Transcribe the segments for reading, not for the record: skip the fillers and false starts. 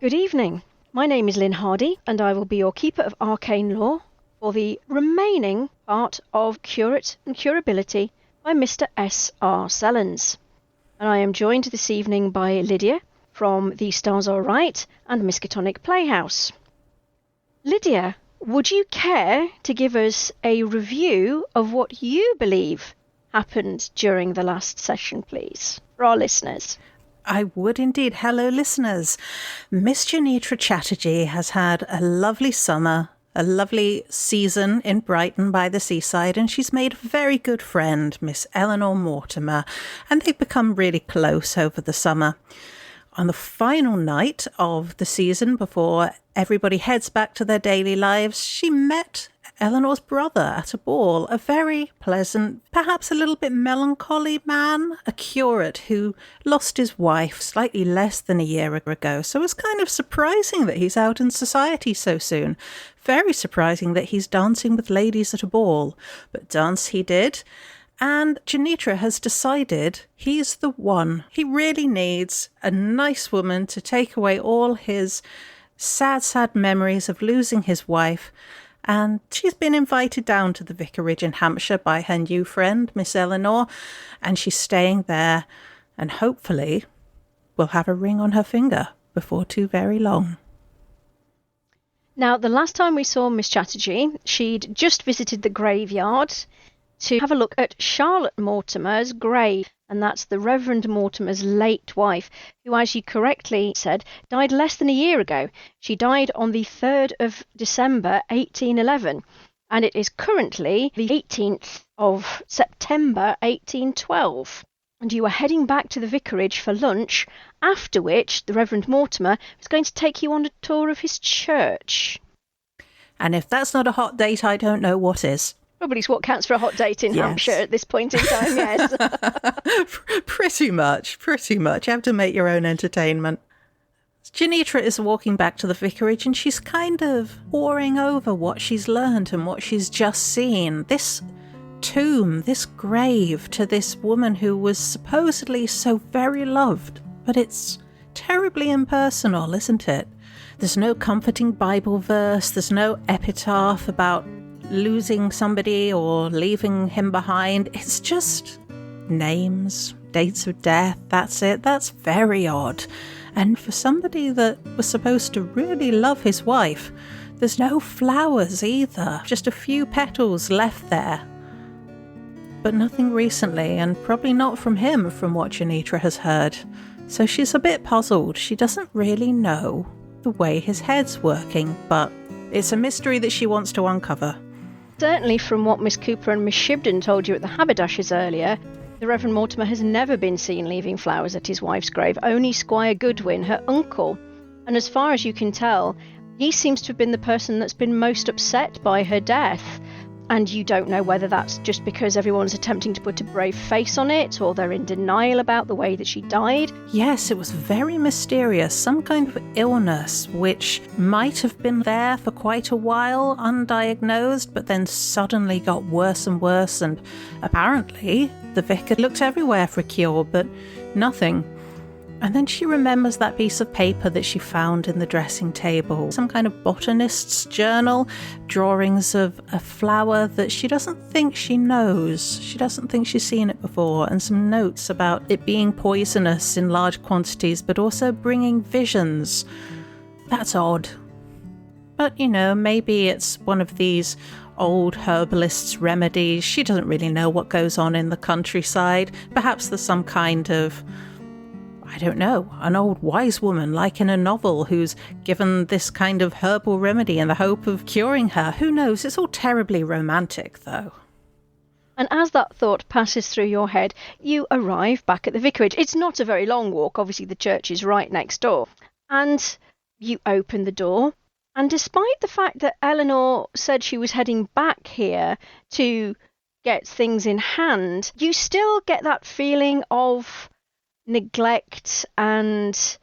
Good evening. My name is Lynne Hardy, and I will be your keeper of arcane lore for the remaining part of Curate and Curability by Mr. SR Sellens. And I am joined this evening by Lydia from The Stars Are Right and Miskatonic Playhouse. Lydia, would you care to give us a review of what you believe happened during the last session, please, for our listeners? I would indeed. Hello, listeners. Miss Janitra Chatterjee has had a lovely summer, a lovely season in Brighton by the seaside, and she's made a very good friend, Miss Eleanor Mortimer, and they've become really close over the summer. On the final night of the season, before everybody heads back to their daily lives, she met Eleanor's brother at a ball, a very pleasant, perhaps a little bit melancholy man, a curate who lost his wife slightly less than a year ago. So it's kind of surprising that he's out in society so soon. Very surprising that he's dancing with ladies at a ball. But dance he did. And Janitra has decided he's the one. He really needs a nice woman to take away all his sad, sad memories of losing his wife. And she's been invited down to the vicarage in Hampshire by her new friend, Miss Eleanor, and she's staying there, and hopefully will have a ring on her finger before too very long. Now, the last time we saw Miss Chatterjee, she'd just visited the graveyard to have a look at Charlotte Mortimer's grave, and that's the Reverend Mortimer's late wife, who, as you correctly said, died less than a year ago. She died on the 3rd of December 1811, and it is currently the 18th of September 1812. And you were heading back to the vicarage for lunch, after which the Reverend Mortimer was going to take you on a tour of his church. And if that's not a hot date, I don't know what is. Probably what counts for a hot date in Hampshire at this point in time, yes. Pretty much. You have to make your own entertainment. Janitra is walking back to the vicarage and she's kind of poring over what she's learned and what she's just seen. This tomb, this grave to this woman who was supposedly so very loved, but it's terribly impersonal, isn't it? There's no comforting Bible verse, there's no epitaph about losing somebody or leaving him behind. It's just names, dates of death, that's it. That's very odd. And for somebody that was supposed to really love his wife, there's no flowers either, just a few petals left there. But nothing recently, and probably not from him, from what Janitra has heard. So she's a bit puzzled. She doesn't really know the way his head's working, but it's a mystery that she wants to uncover. Certainly from what Miss Cooper and Miss Shibden told you at the haberdashers earlier, the Reverend Mortimer has never been seen leaving flowers at his wife's grave, only Squire Goodwin, her uncle. And as far as you can tell, he seems to have been the person that's been most upset by her death. And you don't know whether that's just because everyone's attempting to put a brave face on it, or they're in denial about the way that she died. Yes, it was very mysterious. Some kind of illness which might have been there for quite a while, undiagnosed, but then suddenly got worse and worse. And apparently the vicar looked everywhere for a cure, but nothing. And then she remembers that piece of paper that she found in the dressing table, some kind of botanist's journal, drawings of a flower that she doesn't think she knows. She doesn't think she's seen it before, and some notes about it being poisonous in large quantities, but also bringing visions. That's odd. But, maybe it's one of these old herbalists' remedies. She doesn't really know what goes on in the countryside. Perhaps there's some kind of, I don't know, an old wise woman like in a novel who's given this kind of herbal remedy in the hope of curing her. Who knows? It's all terribly romantic, though. And as that thought passes through your head, you arrive back at the vicarage. It's not a very long walk. Obviously, the church is right next door. And you open the door. And despite the fact that Eleanor said she was heading back here to get things in hand, you still get that feeling of neglect and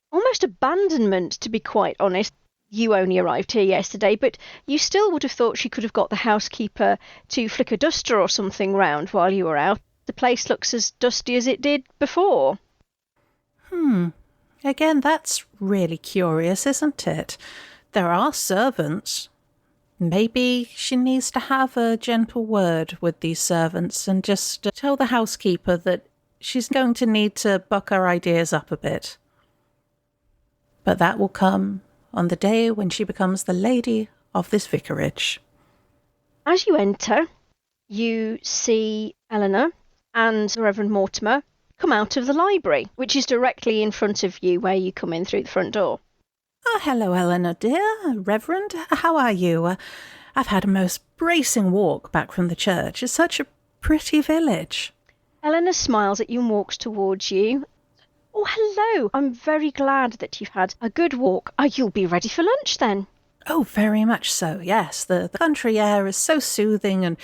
almost abandonment, to be quite honest. You only arrived here yesterday, but you still would have thought she could have got the housekeeper to flick a duster or something round while you were out. The place looks as dusty as it did before. Again, that's really curious, isn't it? There are servants. Maybe she needs to have a gentle word with these servants and just tell the housekeeper that she's going to need to buck her ideas up a bit. But that will come on the day when she becomes the lady of this vicarage. As you enter, you see Eleanor and the Reverend Mortimer come out of the library, which is directly in front of you where you come in through the front door. Oh, hello, Eleanor, dear. Reverend, how are you? I've had a most bracing walk back from the church. It's such a pretty village. Eleanor smiles at you and walks towards you. Oh, hello. I'm very glad that you've had a good walk. Oh, you'll be ready for lunch then? Oh, very much so, yes. The country air is so soothing and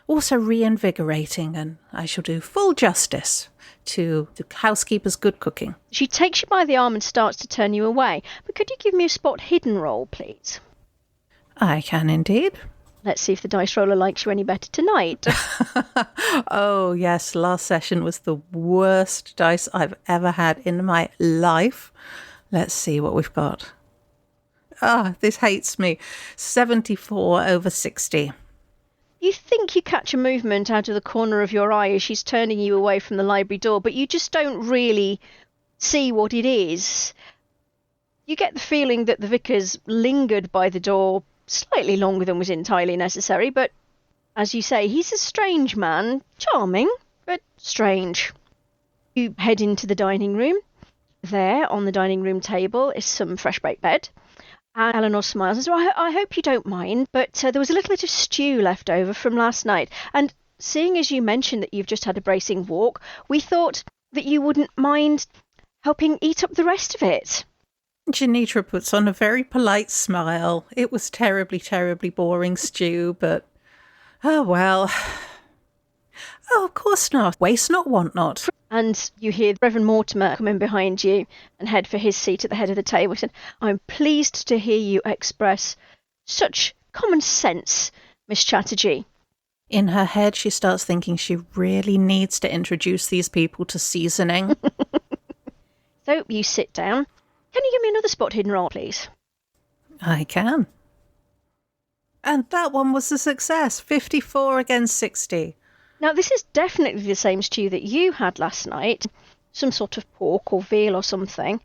also reinvigorating, and I shall do full justice to the housekeeper's good cooking. She takes you by the arm and starts to turn you away. But could you give me a spot hidden roll, please? I can indeed. Let's see if the dice roller likes you any better tonight. Oh, yes, last session was the worst dice I've ever had in my life. Let's see what we've got. This hates me. 74 over 60. You think you catch a movement out of the corner of your eye as she's turning you away from the library door, but you just don't really see what it is. You get the feeling that the vicar's lingered by the door slightly longer than was entirely necessary, but as you say, he's a strange man. Charming, but strange. You head into the dining room. There, on the dining room table, is some fresh baked bread. And Eleanor smiles and says, I hope you don't mind, but there was a little bit of stew left over from last night. And seeing as you mentioned that you've just had a bracing walk, we thought that you wouldn't mind helping eat up the rest of it. Janitra puts on a very polite smile. It was terribly, terribly boring stew, but oh well. Oh, of course not. Waste not, want not. And you hear Reverend Mortimer come in behind you and head for his seat at the head of the table. He said, I'm pleased to hear you express such common sense, Miss Chatterjee. In her head, she starts thinking she really needs to introduce these people to seasoning. So you sit down. Can you give me another spot hidden roll, please? I can. And that one was a success. 54 against 60. Now, this is definitely the same stew that you had last night, some sort of pork or veal or something.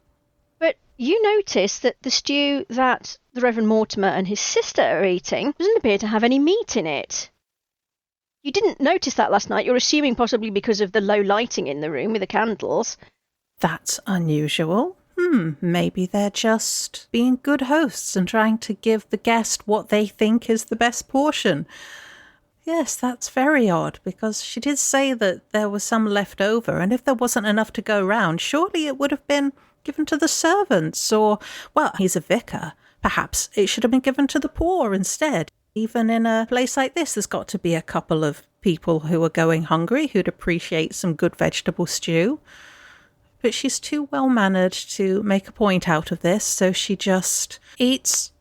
But you notice that the stew that the Reverend Mortimer and his sister are eating doesn't appear to have any meat in it. You didn't notice that last night. You're assuming possibly because of the low lighting in the room with the candles. That's unusual. Maybe they're just being good hosts and trying to give the guest what they think is the best portion. Yes, that's very odd, because she did say that there was some left over, and if there wasn't enough to go round, surely it would have been given to the servants, or, well, he's a vicar. Perhaps it should have been given to the poor instead. Even in a place like this, there's got to be a couple of people who are going hungry who'd appreciate some good vegetable stew. But she's too well-mannered to make a point out of this, so she just eats,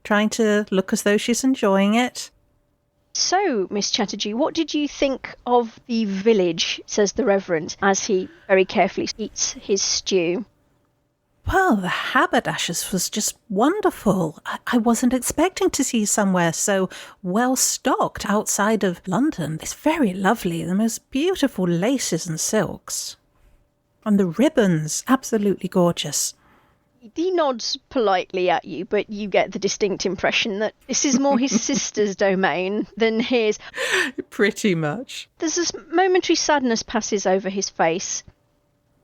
trying to look as though she's enjoying it. So, Miss Chatterjee, what did you think of the village, says the Reverend, as he very carefully eats his stew? Well, the haberdashers was just wonderful. I wasn't expecting to see somewhere so well-stocked outside of London. It's very lovely, the most beautiful laces and silks. And the ribbons, absolutely gorgeous. He nods politely at you, but you get the distinct impression that this is more his sister's domain than his. Pretty much. There's this momentary sadness passes over his face.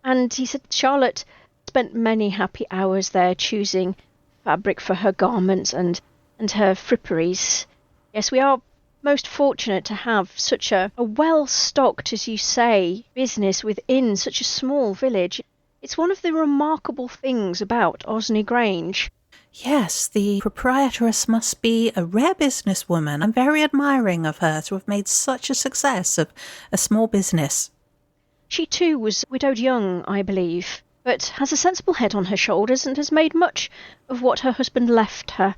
And he said, Charlotte spent many happy hours there choosing fabric for her garments and her fripperies. Yes, we are most fortunate to have such a well-stocked, as you say, business within such a small village. It's one of the remarkable things about Osney Grange. Yes, the proprietress must be a rare businesswoman. I'm very admiring of her to have made such a success of a small business. She too was widowed young, I believe, but has a sensible head on her shoulders and has made much of what her husband left her.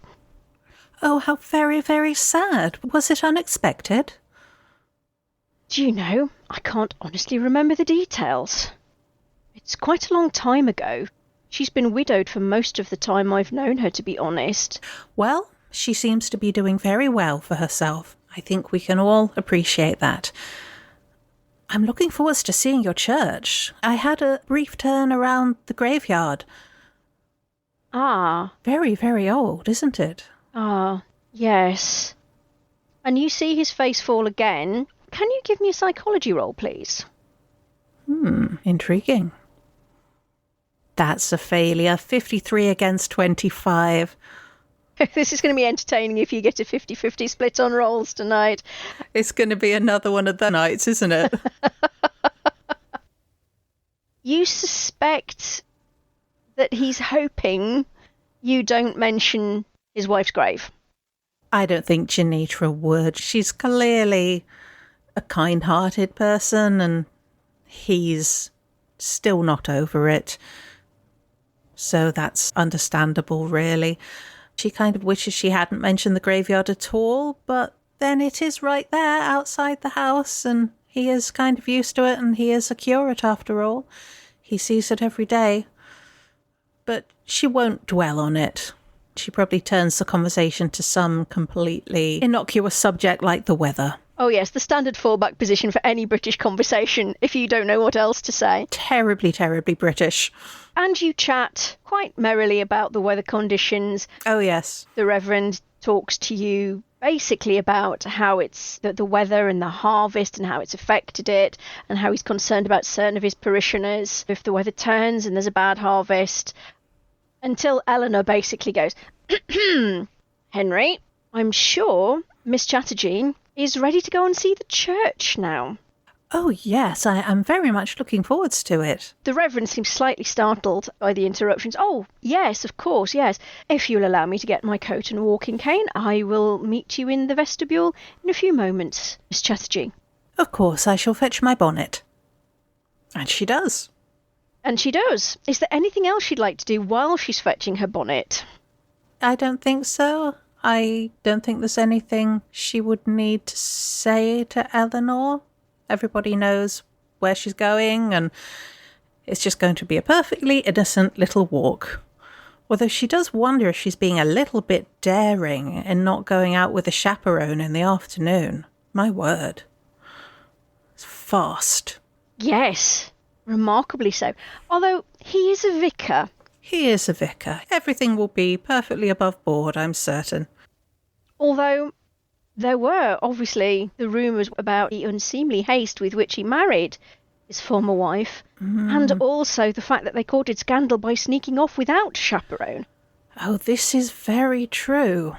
Oh, how very, very sad. Was it unexpected? Do you know, I can't honestly remember the details. It's quite a long time ago. She's been widowed for most of the time I've known her, to be honest. Well, she seems to be doing very well for herself. I think we can all appreciate that. I'm looking forward to seeing your church. I had a brief turn around the graveyard. Ah. Very, very old, isn't it? Ah, yes. And you see his face fall again. Can you give me a psychology roll, please? Intriguing. That's a failure. 53 against 25. This is going to be entertaining if you get a 50-50 split on rolls tonight. It's going to be another one of the nights, isn't it? You suspect that he's hoping you don't mention his wife's grave. I don't think Janitra would. She's clearly a kind-hearted person, and he's still not over it. So that's understandable, really. She kind of wishes she hadn't mentioned the graveyard at all, but then it is right there outside the house, and he is kind of used to it, and he is a curate after all. He sees it every day. But she won't dwell on it. She probably turns the conversation to some completely innocuous subject like the weather. Oh yes, the standard fallback position for any British conversation if you don't know what else to say. Terribly, terribly British. And you chat quite merrily about the weather conditions. Oh yes. The Reverend talks to you basically about how it's the weather and the harvest and how it's affected it, and how he's concerned about certain of his parishioners if the weather turns and there's a bad harvest. Until Eleanor basically goes, Henry, I'm sure Miss Chatterjee is ready to go and see the church now. Oh yes, I am very much looking forwards to it. The Reverend seems slightly startled by the interruptions. Oh, yes, of course, yes. If you'll allow me to get my coat and walking cane, I will meet you in the vestibule in a few moments, Miss Chatterjee. Of course, I shall fetch my bonnet. And she does. And she does. Is there anything else she'd like to do while she's fetching her bonnet? I don't think so. I don't think there's anything she would need to say to Eleanor. Everybody knows where she's going, and it's just going to be a perfectly innocent little walk. Although she does wonder if she's being a little bit daring in not going out with a chaperone in the afternoon. My word. It's fast. Yes, remarkably so. Although he is a vicar. He is a vicar. Everything will be perfectly above board, I'm certain. Although there were obviously the rumours about the unseemly haste with which he married his former wife, and also the fact that they courted scandal by sneaking off without chaperone. Oh, this is very true.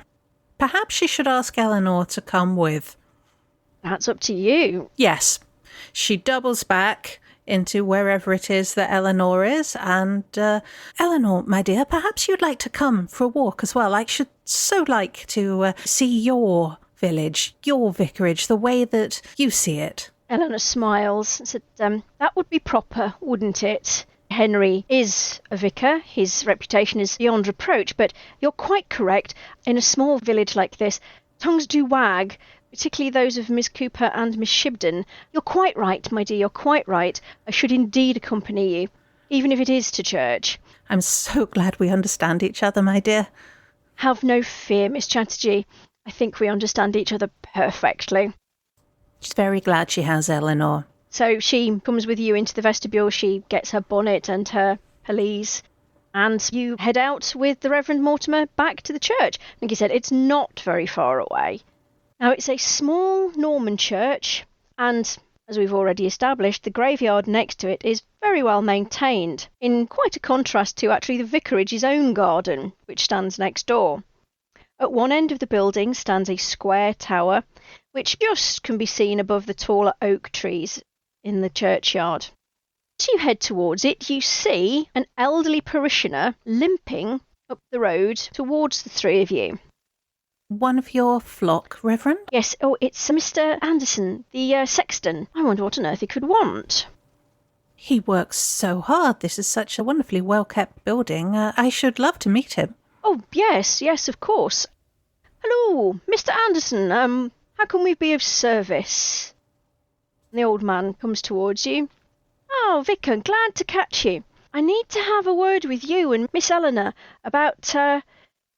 Perhaps she should ask Eleanor to come with. That's up to you. Yes. She doubles back into wherever it is that Eleanor is, and Eleanor, my dear, perhaps you'd like to come for a walk as well. I should so like to see your village, your vicarage, the way that you see it. Eleanor smiles and said, that would be proper, wouldn't it? Henry is a vicar. His reputation is beyond reproach, but you're quite correct. In a small village like this, tongues do wag, particularly those of Miss Cooper and Miss Shibden. You're quite right, my dear, you're quite right. I should indeed accompany you, even if it is to church. I'm so glad we understand each other, my dear. Have no fear, Miss Chatterjee. I think we understand each other perfectly. She's very glad she has Eleanor. So she comes with you into the vestibule. She gets her bonnet and her pelisse, and you head out with the Reverend Mortimer back to the church. Like you said, it's not very far away. Now, it's a small Norman church, and as we've already established, the graveyard next to it is very well maintained, in quite a contrast to actually the vicarage's own garden, which stands next door. At one end of the building stands a square tower, which just can be seen above the taller oak trees in the churchyard. As you head towards it, you see an elderly parishioner limping up the road towards the three of you. One of your flock, Reverend? Yes, it's Mr. Anderson, the sexton. I wonder what on earth he could want. He works so hard. This is such a wonderfully well-kept building. I should love to meet him. Oh, yes, of course. Hello, Mr. Anderson, how can we be of service? And the old man comes towards you. Oh, Vicar, glad to catch you. I need to have a word with you and Miss Eleanor about the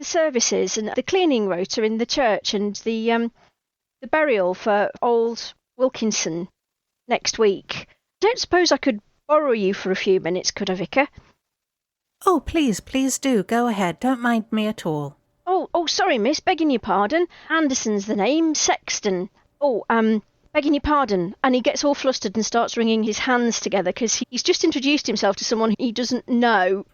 services and the cleaning rota in the church and the burial for old Wilkinson next week. I don't suppose I could borrow you for a few minutes, could I, Vicar? Oh, please do. Go ahead. Don't mind me at all. Oh, sorry, miss. Begging your pardon. Anderson's the name. Sexton. Begging your pardon. And he gets all flustered and starts wringing his hands together because he's just introduced himself to someone he doesn't know.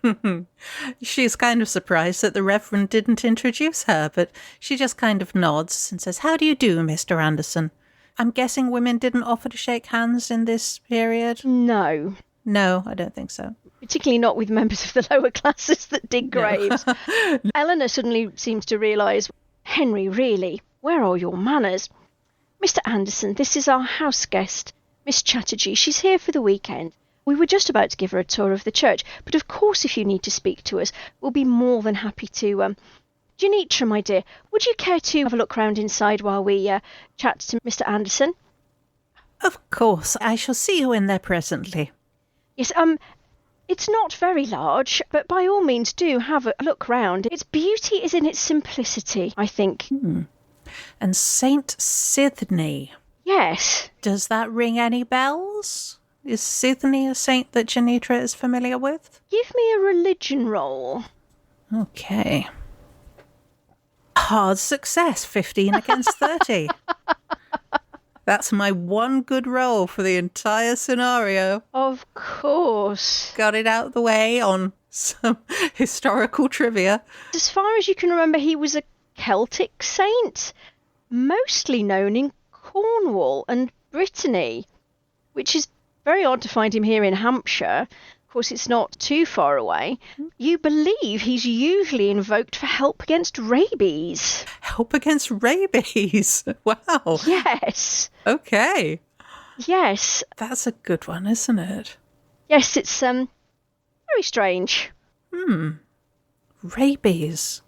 She's kind of surprised that the Reverend didn't introduce her, but she just kind of nods and says, "How do you do, Mr. Anderson? I'm guessing women didn't offer to shake hands in this period?" No. No, I don't think so. Particularly not with members of the lower classes that dig graves. No. Eleanor suddenly seems to realise, Henry, really, where are your manners? Mr. Anderson, this is our house guest, Miss Chatterjee. She's here for the weekend. We were just about to give her a tour of the church, but of course if you need to speak to us, we'll be more than happy to. Janitra, my dear, would you care to have a look round inside while we chat to Mr. Anderson? Of course, I shall see you in there presently. Yes, it's not very large, but by all means do have a look round. Its beauty is in its simplicity, I think. And Saint Sydney. Yes. Does that ring any bells? Is Sydney a saint that Janitra is familiar with? Give me a religion roll. Okay. Hard success, 15 against 30. That's my one good roll for the entire scenario. Of course. Got it out of the way on some historical trivia. As far as you can remember, he was a Celtic saint, mostly known in Cornwall and Brittany, which is very odd to find him here in Hampshire. Of course, it's not too far away. You believe he's usually invoked for help against rabies. Help against rabies? Wow. Yes. Okay. Yes. That's a good one, isn't it? Yes, it's very strange. Rabies.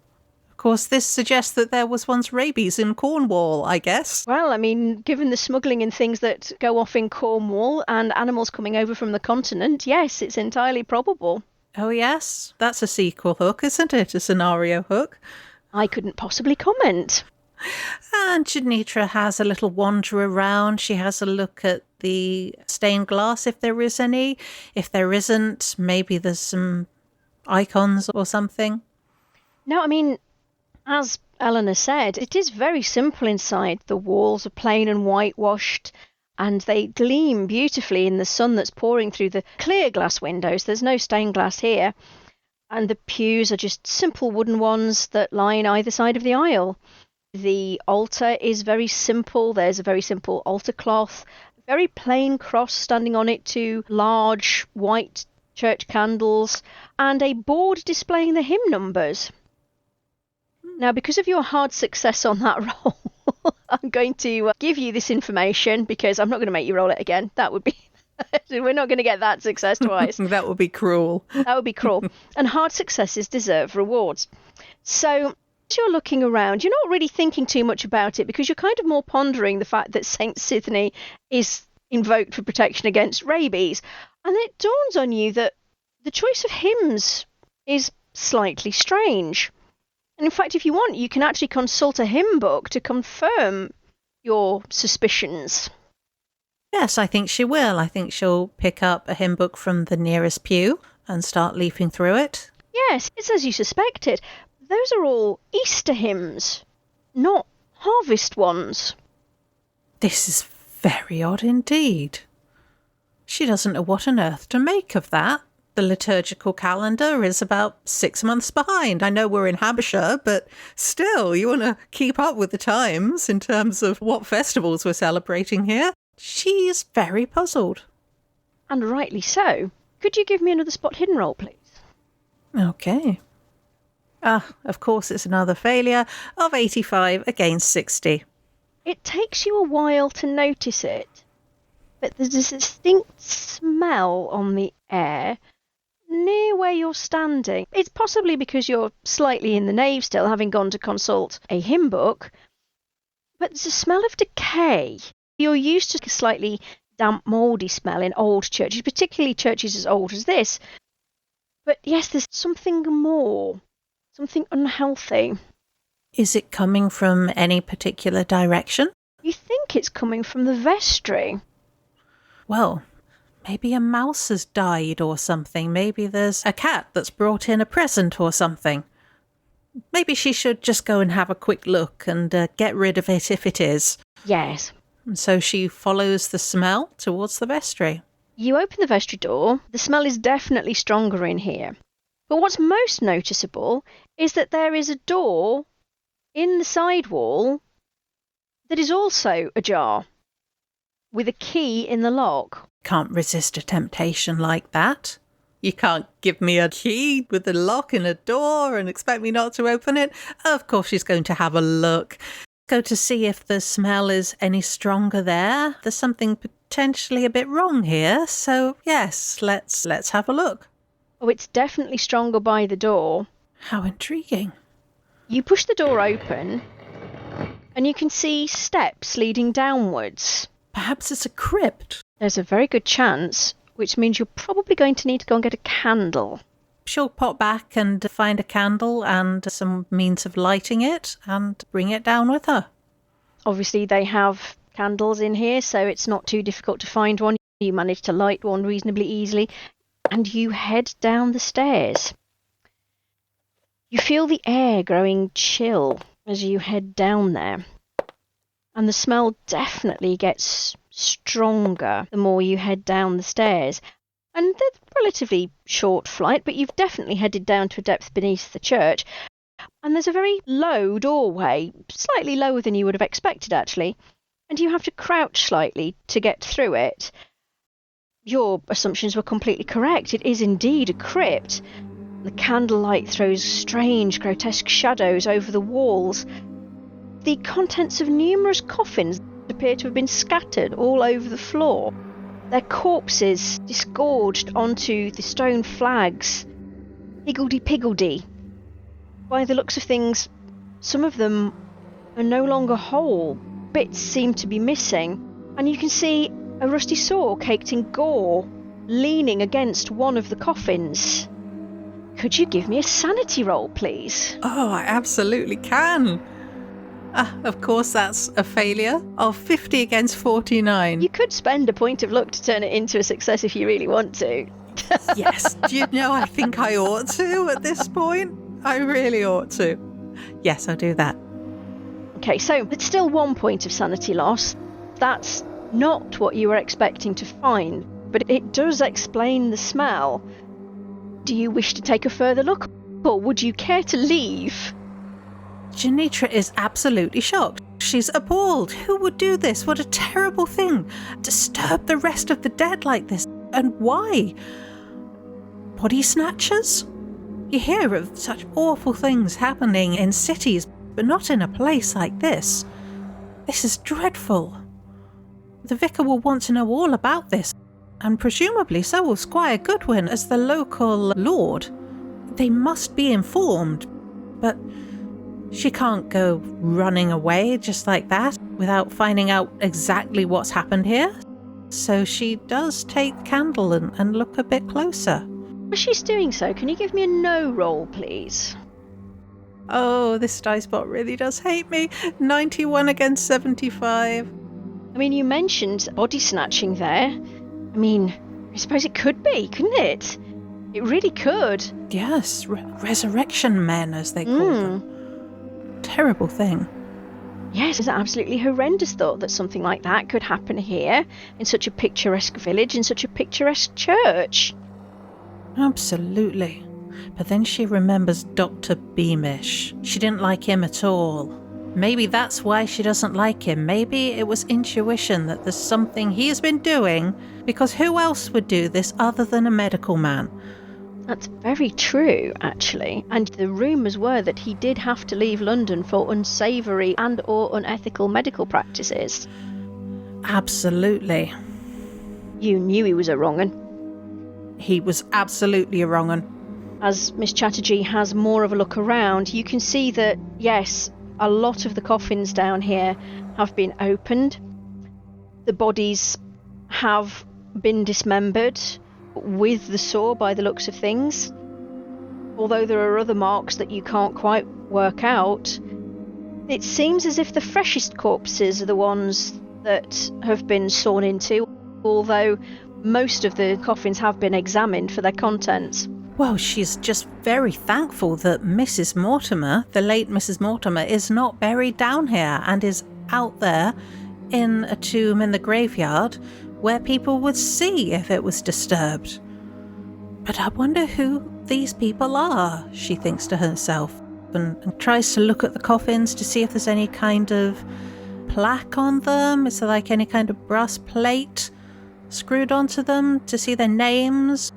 Of course, this suggests that there was once rabies in Cornwall, I guess. Well, I mean, given the smuggling and things that go off in Cornwall and animals coming over from the continent, yes, it's entirely probable. Oh, yes. That's a sequel hook, isn't it? A scenario hook. I couldn't possibly comment. And Janitra has a little wander around. She has a look at the stained glass, if there is any. If there isn't, maybe there's some icons or something. No, I mean, as Eleanor said, it is very simple inside. The walls are plain and whitewashed, and they gleam beautifully in the sun that's pouring through the clear glass windows. There's no stained glass here. And the pews are just simple wooden ones that line either side of the aisle. The altar is very simple. There's a very simple altar cloth, very plain cross standing on it, 2 large white church candles, and a board displaying the hymn numbers. Now, because of your hard success on that roll, I'm going to give you this information because I'm not going to make you roll it again. That would be... We're not going to get that success twice. That would be cruel. That would be cruel. And hard successes deserve rewards. So, as you're looking around, you're not really thinking too much about it because you're kind of more pondering the fact that Saint Sydney is invoked for protection against rabies. And it dawns on you that the choice of hymns is slightly strange. And in fact, if you want, you can actually consult a hymn book to confirm your suspicions. Yes, I think she will. I think she'll pick up a hymn book from the nearest pew and start leafing through it. Yes, it's as you suspected. Those are all Easter hymns, not harvest ones. This is very odd indeed. She doesn't know what on earth to make of that. The liturgical calendar is about 6 months behind. I know we're in Hampshire, but still, you want to keep up with the times in terms of what festivals we're celebrating here. She's very puzzled. And rightly so. Could you give me another spot hidden roll, please? Okay. Of course, it's another failure of 85 against 60. It takes you a while to notice it, but there's a distinct smell on the air near where you're standing. It's possibly because you're slightly in the nave still, having gone to consult a hymn book, but there's a smell of decay. You're used to a slightly damp, mouldy smell in old churches, particularly churches as old as this. But yes, there's something more, something unhealthy. Is it coming from any particular direction? You think it's coming from the vestry. Well, maybe a mouse has died or something. Maybe there's a cat that's brought in a present or something. Maybe she should just go and have a quick look and get rid of it if it is. Yes. And so she follows the smell towards the vestry. You open the vestry door. The smell is definitely stronger in here. But what's most noticeable is that there is a door in the side wall that is also ajar, with a key in the lock. Can't resist a temptation like that. You can't give me a key with a lock in a door and expect me not to open it. Of course she's going to have a look. Go to see if the smell is any stronger there. There's something potentially a bit wrong here. So yes, let's have a look. Oh, it's definitely stronger by the door. How intriguing. You push the door open and you can see steps leading downwards. Perhaps it's a crypt. There's a very good chance, which means you're probably going to need to go and get a candle. She'll pop back and find a candle and some means of lighting it and bring it down with her. Obviously, they have candles in here, so it's not too difficult to find one. You manage to light one reasonably easily, and you head down the stairs. You feel the air growing chill as you head down there, and the smell definitely gets stronger the more you head down the stairs. And they're relatively short flight, but you've definitely headed down to a depth beneath the church. And there's a very low doorway, slightly lower than you would have expected, actually. And you have to crouch slightly to get through it. Your assumptions were completely correct. It is indeed a crypt. The candlelight throws strange, grotesque shadows over the walls. The contents of numerous coffins appear to have been scattered all over the floor. Their corpses disgorged onto the stone flags, higgledy-piggledy. By the looks of things, some of them are no longer whole. Bits seem to be missing, and you can see a rusty saw caked in gore leaning against one of the coffins. Could you give me a sanity roll, please? Oh, I absolutely can. Of course, that's a failure of 50 against 49. You could spend a point of luck to turn it into a success if you really want to. Yes, do you know, I think I ought to at this point. I really ought to. Yes, I'll do that. Okay, so it's still 1 point of sanity loss. That's not what you were expecting to find, but it does explain the smell. Do you wish to take a further look, or would you care to leave? Janitra is absolutely shocked. She's appalled. Who would do this? What a terrible thing. Disturb the rest of the dead like this. And why? Body snatchers? You hear of such awful things happening in cities, but not in a place like this. This is dreadful. The vicar will want to know all about this, and presumably so will Squire Goodwin as the local lord. They must be informed, but she can't go running away just like that without finding out exactly what's happened here. So she does take the candle and look a bit closer. As she's doing so, can you give me a no roll, please? Oh, this dice bot really does hate me. 91 against 75. I mean, you mentioned body snatching there. I mean, I suppose it could be, couldn't it? It really could. Yes, resurrection men, as they call them. Terrible thing. Yes, it's an absolutely horrendous thought that something like that could happen here, in such a picturesque village, in such a picturesque church. Absolutely. But then she remembers Dr. Beamish. She didn't like him at all. Maybe that's why she doesn't like him. Maybe it was intuition that there's something he has been doing, because who else would do this other than a medical man? That's very true, actually. And the rumours were that he did have to leave London for unsavoury and or unethical medical practices. Absolutely. You knew he was a wrong 'un. He was absolutely a wrong 'un. As Miss Chatterjee has more of a look around, you can see that, yes, a lot of the coffins down here have been opened. The bodies have been dismembered with the saw by the looks of things. although there are other marks that you can't quite work out, it seems as if the freshest corpses are the ones that have been sawn into, although most of the coffins have been examined for their contents. Well, she's just very thankful that Mrs. Mortimer, the late Mrs. Mortimer, is not buried down here and is out there in a tomb in the graveyard where people would see if it was disturbed. But I wonder who these people are, she thinks to herself, and tries to look at the coffins to see if there's any kind of plaque on them. Is there like any kind of brass plate screwed onto them to see their names?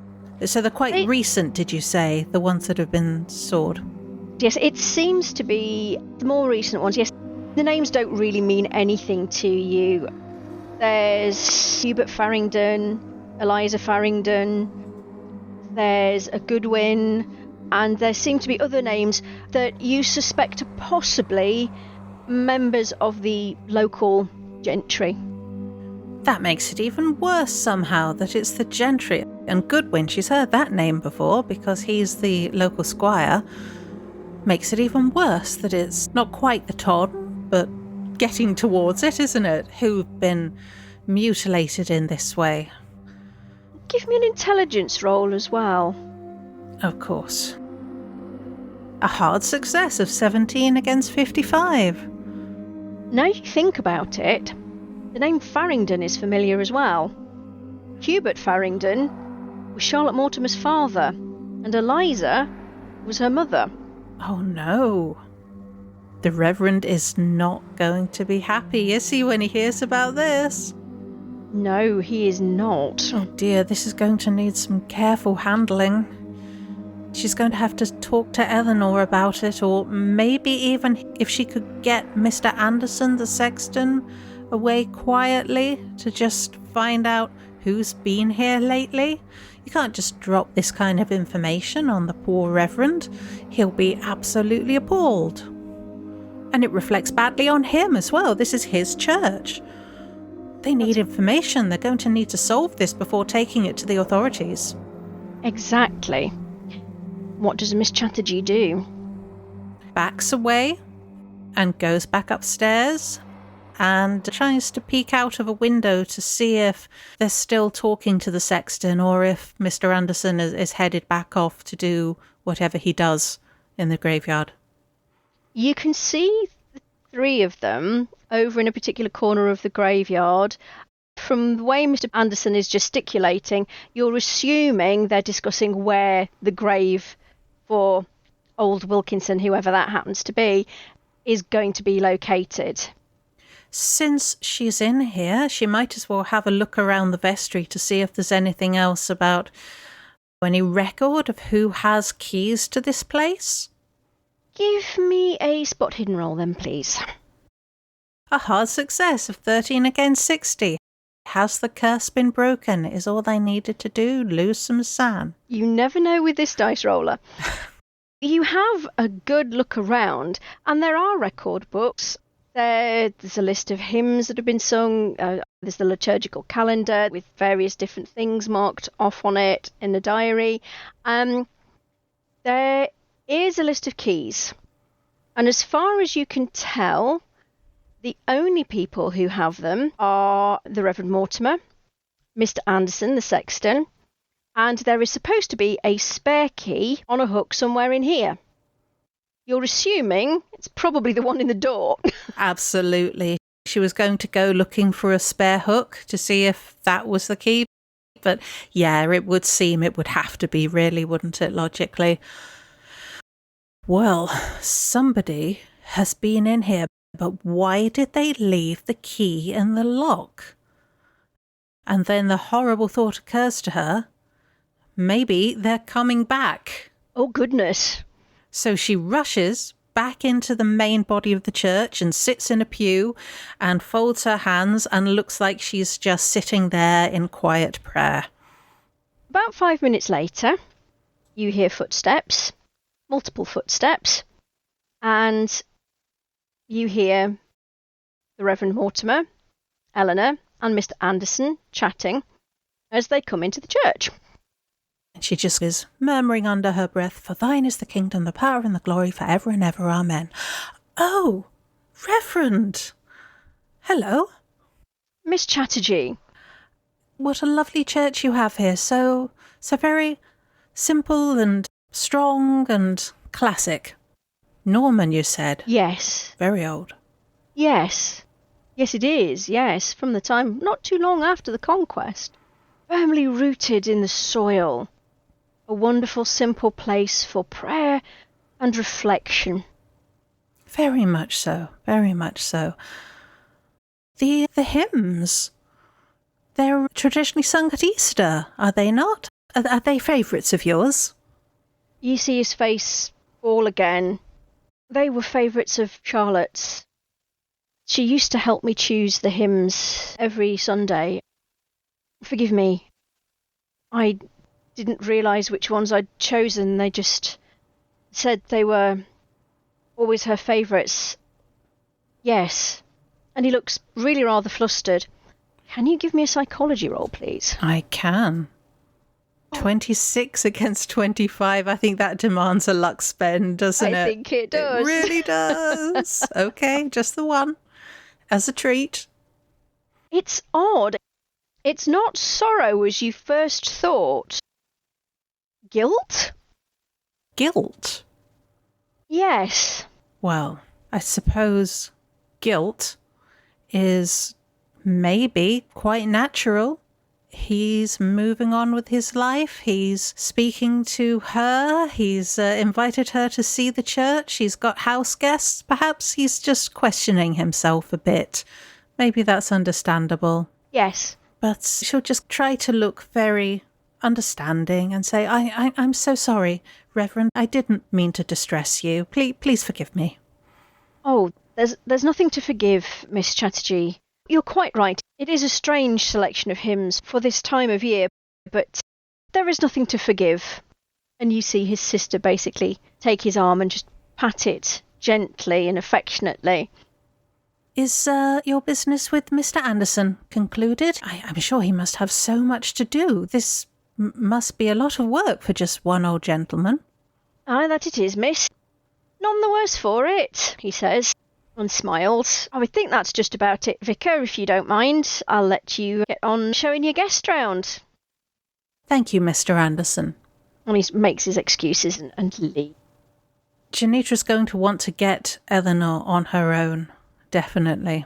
So they're quite recent, did you say, the ones that have been sawed? Yes, it seems to be the more recent ones. Yes, the names don't really mean anything to you. There's Hubert Farringdon, Eliza Farringdon, there's a Goodwin, and there seem to be other names that you suspect are possibly members of the local gentry. That makes it even worse somehow, that it's the gentry. And Goodwin, she's heard that name before because he's the local squire. Makes it even worse that it's not quite the Todd, but getting towards it, isn't it? Who've been mutilated in this way. Give me an intelligence roll as well. Of course. A hard success of 17 against 55. Now you think about it, the name Farringdon is familiar as well. Hubert Farringdon was Charlotte Mortimer's father, and Eliza was her mother. Oh no. The Reverend is not going to be happy, is he, when he hears about this? No, he is not. Oh dear, this is going to need some careful handling. She's going to have to talk to Eleanor about it, or maybe even if she could get Mr. Anderson, the sexton, away quietly to just find out who's been here lately. You can't just drop this kind of information on the poor Reverend. He'll be absolutely appalled. And it reflects badly on him as well. This is his church. They need information. They're going to need to solve this before taking it to the authorities. Exactly. What does Miss Chatterjee do? Backs away and goes back upstairs and tries to peek out of a window to see if they're still talking to the sexton or if Mr. Anderson is headed back off to do whatever he does in the graveyard. You can see the three of them over in a particular corner of the graveyard. From the way Mr. Anderson is gesticulating, you're assuming they're discussing where the grave for old Wilkinson, whoever that happens to be, is going to be located. Since she's in here, she might as well have a look around the vestry to see if there's anything else about any record of who has keys to this place. Give me a spot hidden roll then, please. A hard success of 13 against 60. Has the curse been broken? Is all they needed to do lose some sand? You never know with this dice roller. You have a good look around, and there are record books. There's a list of hymns that have been sung. There's the liturgical calendar with various different things marked off on it in the diary. There is a list of keys. And as far as you can tell, the only people who have them are the Reverend Mortimer, Mr. Anderson, the sexton, and there is supposed to be a spare key on a hook somewhere in here. You're assuming it's probably the one in the door. Absolutely. She was going to go looking for a spare hook to see if that was the key. But yeah, it would seem it would have to be, really, wouldn't it, logically? Well, somebody has been in here, but why did they leave the key in the lock? And then the horrible thought occurs to her, maybe they're coming back. Oh, goodness. So she rushes back into the main body of the church and sits in a pew and folds her hands and looks like she's just sitting there in quiet prayer. About 5 minutes later, you hear footsteps, multiple footsteps, and you hear the Reverend Mortimer, Eleanor, and Mr. Anderson chatting as they come into the church. And she just is murmuring under her breath, "For thine is the kingdom, the power and the glory forever and ever. Amen." "Oh, Reverend. Hello. Miss Chatterjee. What a lovely church you have here. So very simple and strong and classic. Norman, you said? Yes. Very old. Yes. Yes, it is, yes, from the time not too long after the conquest. Firmly rooted in the soil. A wonderful, simple place for prayer and reflection. Very much so, very much so. The hymns, they're traditionally sung at Easter, are they not? Are they favourites of yours? You see his face fall again. They were favourites of Charlotte's. She used to help me choose the hymns every Sunday. Forgive me. I didn't realise which ones I'd chosen. They just said they were always her favourites. Yes. And he looks really rather flustered. Can you give me a psychology roll, please? I can. 26 against 25. I think that demands a luck spend, doesn't it? I think it does. It really does. Okay, just the one. As a treat. It's odd. It's not sorrow as you first thought. Guilt? Guilt? Yes. Well, I suppose guilt is maybe quite natural. He's moving on with his life. He's speaking to her. He's invited her to see the church. He's got house guests. Perhaps he's just questioning himself a bit. Maybe that's understandable. Yes. But she'll just try to look very understanding and say, I'm so sorry, Reverend. I didn't mean to distress you. Please forgive me. Oh, there's nothing to forgive, Miss Chatterjee. You're quite right. It is a strange selection of hymns for this time of year, but there is nothing to forgive. And you see his sister basically take his arm and just pat it gently and affectionately. Is your business with Mr. Anderson concluded? I'm sure he must have so much to do. This must be a lot of work for just one old gentleman. Aye, that it is, miss. None the worse for it, he says, and smiles. I think that's just about it, Vicar, if you don't mind. I'll let you get on showing your guest round. Thank you, Mr. Anderson. And he makes his excuses and leaves. Janitra's going to want to get Eleanor on her own, definitely.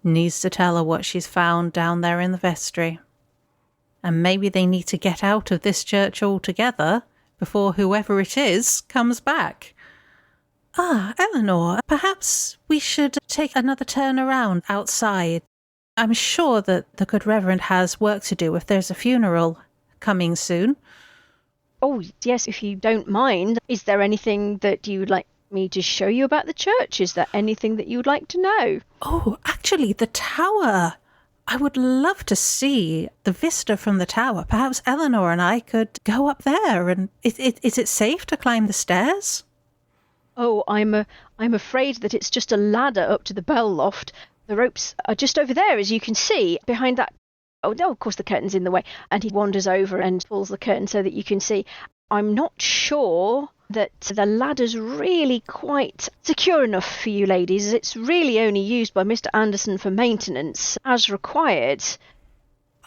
Needs to tell her what she's found down there in the vestry. And maybe they need to get out of this church altogether before whoever it is comes back. Ah, Eleanor, perhaps we should take another turn around outside. I'm sure that the good Reverend has work to do if there's a funeral coming soon. Oh, yes, if you don't mind. Is there anything that you would like me to show you about the church? Is there anything that you would like to know? Oh, actually, the tower. I would love to see the vista from the tower. Perhaps Eleanor and I could go up there. And is it safe to climb the stairs? Oh, I'm afraid that it's just a ladder up to the bell loft. The ropes are just over there, as you can see, behind that. Oh, no, of course the curtain's in the way. And he wanders over and pulls the curtain so that you can see. I'm not sure that the ladder's really quite secure enough for you ladies. It's really only used by Mr. Anderson for maintenance, as required.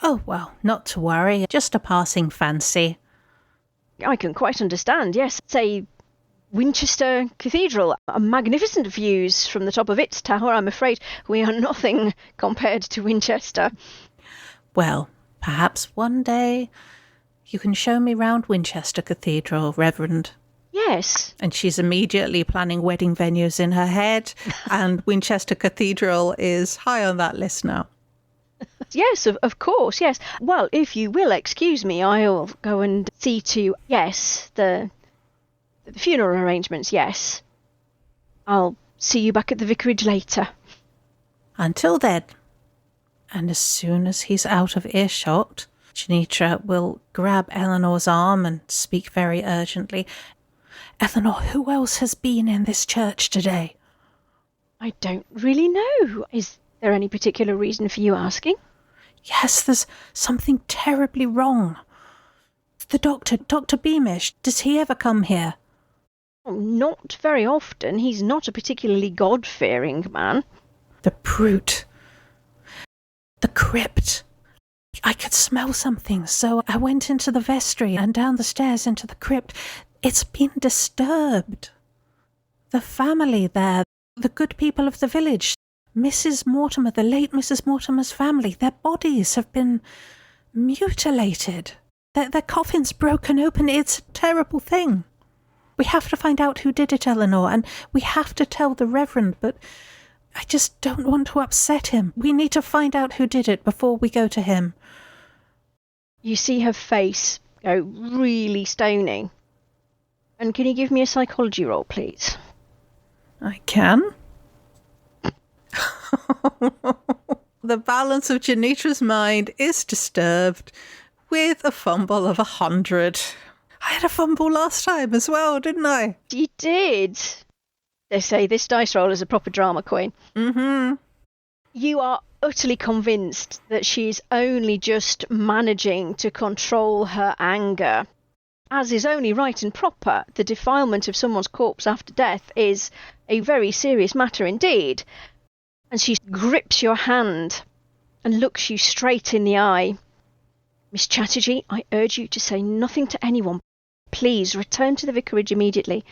Oh, well, not to worry. Just a passing fancy. I can quite understand, yes. Say, Winchester Cathedral, a magnificent views from the top of its tower. I'm afraid we are nothing compared to Winchester. Well, perhaps one day you can show me round Winchester Cathedral, Reverend. Yes. And she's immediately planning wedding venues in her head, and Winchester Cathedral is high on that list now. Yes, of course, yes. Well, if you will excuse me, I'll go and see to, yes, the funeral arrangements, yes. I'll see you back at the vicarage later. Until then. And as soon as he's out of earshot, Janitra will grab Eleanor's arm and speak very urgently. Eleanor, who else has been in this church today? I don't really know. Is there any particular reason for you asking? Yes, there's something terribly wrong. The doctor, Dr. Beamish, does he ever come here? Oh, not very often. He's not a particularly God-fearing man. The brute. The crypt. I could smell something, so I went into the vestry and down the stairs into the crypt. It's been disturbed. The family there, the good people of the village, Mrs. Mortimer, the late Mrs. Mortimer's family, their bodies have been mutilated. Their coffins broken open. It's a terrible thing. We have to find out who did it, Eleanor, and we have to tell the Reverend, but I just don't want to upset him. We need to find out who did it before we go to him. You see her face go really stony. And can you give me a psychology roll, please? I can. The balance of Janitra's mind is disturbed with a fumble of 100. I had a fumble last time as well, didn't I? You did. They say this dice roll is a proper drama queen. Mm-hmm. You are utterly convinced that she's only just managing to control her anger. As is only right and proper, the defilement of someone's corpse after death is a very serious matter indeed. And she grips your hand and looks you straight in the eye. Miss Chatterjee, I urge you to say nothing to anyone. Please return to the vicarage immediately.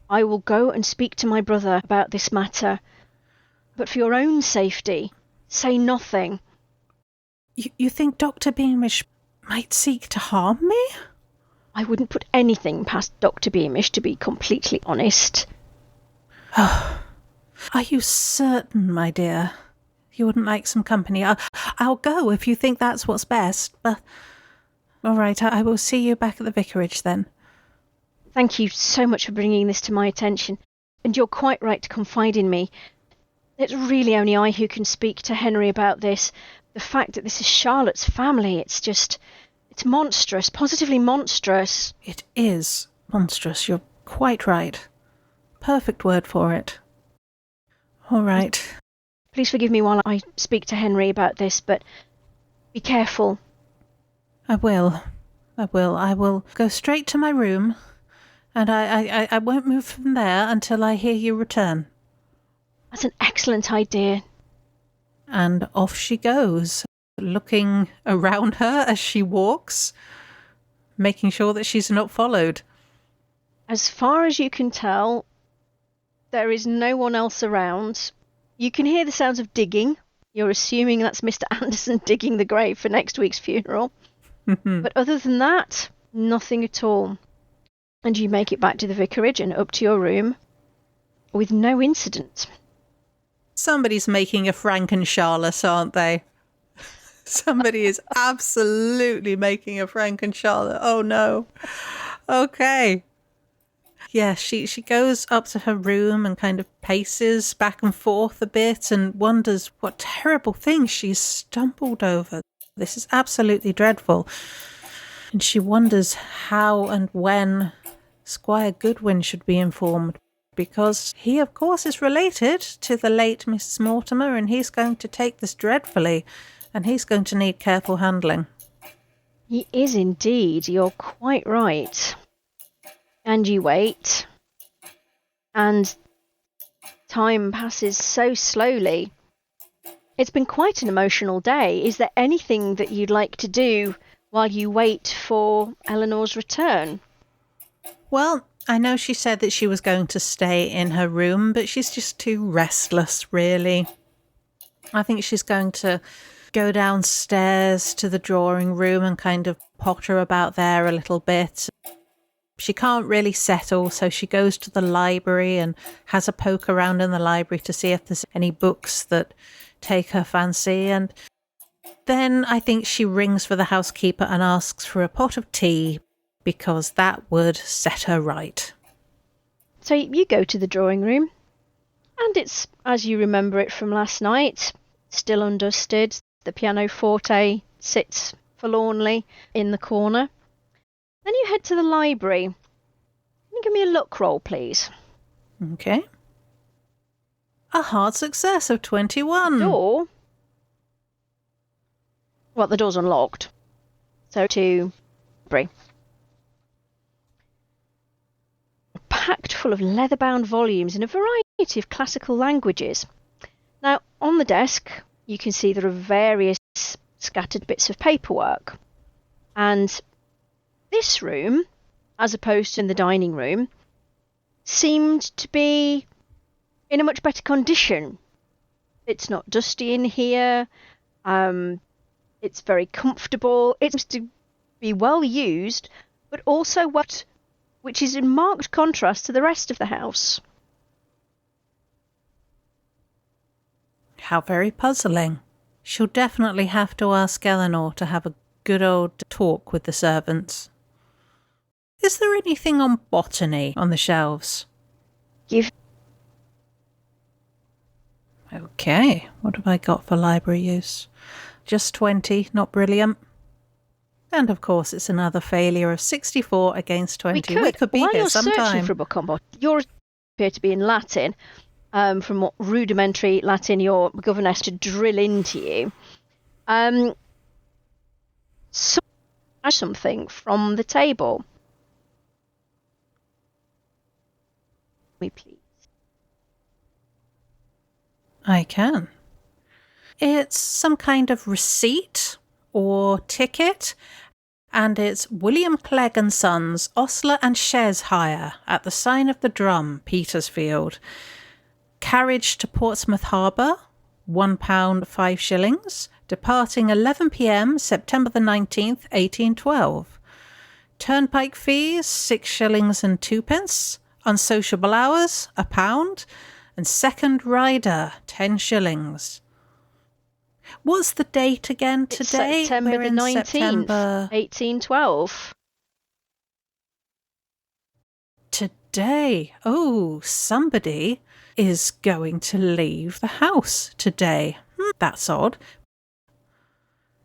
I will go and speak to my brother about this matter. But for your own safety, say nothing. You think Dr. Beamish might seek to harm me? I wouldn't put anything past Dr. Beamish, to be completely honest. Oh, are you certain, my dear? You wouldn't like some company? I'll go if you think that's what's best, but... All right, I will see you back at the vicarage then. Thank you so much for bringing this to my attention, and you're quite right to confide in me. It's really only I who can speak to Henry about this. The fact that this is Charlotte's family, it's monstrous, positively monstrous. It is monstrous, you're quite right. Perfect word for it. All right. Please forgive me while I speak to Henry about this, but be careful. I will. I will go straight to my room, and I won't move from there until I hear you return. That's an excellent idea. And off she goes, looking around her as she walks, making sure that she's not followed. As far as you can tell, there is no one else around. You can hear the sounds of digging. You're assuming that's Mr. Anderson digging the grave for next week's funeral. But other than that, nothing at all. And you make it back to the vicarage and up to your room with no incident. Somebody's making a Franken-Charlotte, aren't they? Somebody is absolutely making a Franken-Charlotte. Oh no. Okay. Yeah, she goes up to her room and kind of paces back and forth a bit and wonders what terrible things she's stumbled over. This is absolutely dreadful. And she wonders how and when Squire Goodwin should be informed, because he, of course, is related to the late Mrs. Mortimer, and he's going to take this dreadfully, and he's going to need careful handling. He is indeed. You're quite right. And you wait. And time passes so slowly. It's been quite an emotional day. Is there anything that you'd like to do while you wait for Eleanor's return? Well, I know she said that she was going to stay in her room, but she's just too restless, really. I think she's going to go downstairs to the drawing room and kind of potter about there a little bit. She can't really settle, so she goes to the library and has a poke around in the library to see if there's any books that take her fancy. And then I think she rings for the housekeeper and asks for a pot of tea, because that would set her right. So you go to the drawing room, and it's as you remember it from last night, still undusted. The pianoforte sits forlornly in the corner. Then you head to the library. Can you give me a luck roll, please? Okay. A hard success of 21. The door? Well, the door's unlocked. So to library. full of leather-bound volumes in a variety of classical languages. Now, on the desk, you can see there are various scattered bits of paperwork. And this room, as opposed to in the dining room, seemed to be in a much better condition. It's not dusty in here. It's very comfortable. It seems to be well used, but also which is in marked contrast to the rest of the house. How very puzzling. She'll definitely have to ask Eleanor to have a good old talk with the servants. Is there anything on botany on the shelves? Okay, what have I got for library use? Just 20, not brilliant. And of course, it's another failure of 64 against 20. We could be While here you're sometime. Searching for a book on botany, yours appear to be in Latin. From what rudimentary Latin your governess to drill into you. Something from the table. Me, please. I can. It's some kind of receipt or ticket, and it's William Clegg and Sons, ostler and chaise hire at the Sign of the Drum, Petersfield. Carriage to Portsmouth Harbour, £1 5s, departing 11 p.m. September the 19th, 1812. Turnpike fees, 6s and 2p. Unsociable hours, £1. And second rider, 10s. What's the date again today? It's September the 19th, September 1812. Today. Oh, somebody is going to leave the house today. That's odd.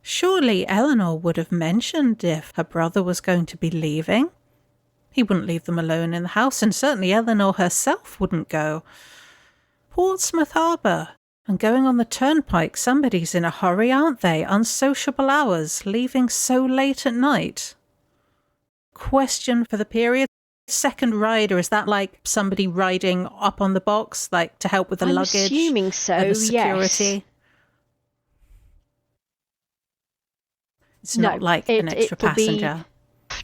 Surely Eleanor would have mentioned if her brother was going to be leaving. He wouldn't leave them alone in the house, and certainly Eleanor herself wouldn't go. Portsmouth Harbour, and going on the turnpike. Somebody's in a hurry, aren't they? Unsociable hours, leaving so late at night. Question for the period. Second rider, is that like somebody riding up on the box, like to help with the luggage? I'm assuming so, and the security? yes. It's not like an extra passenger.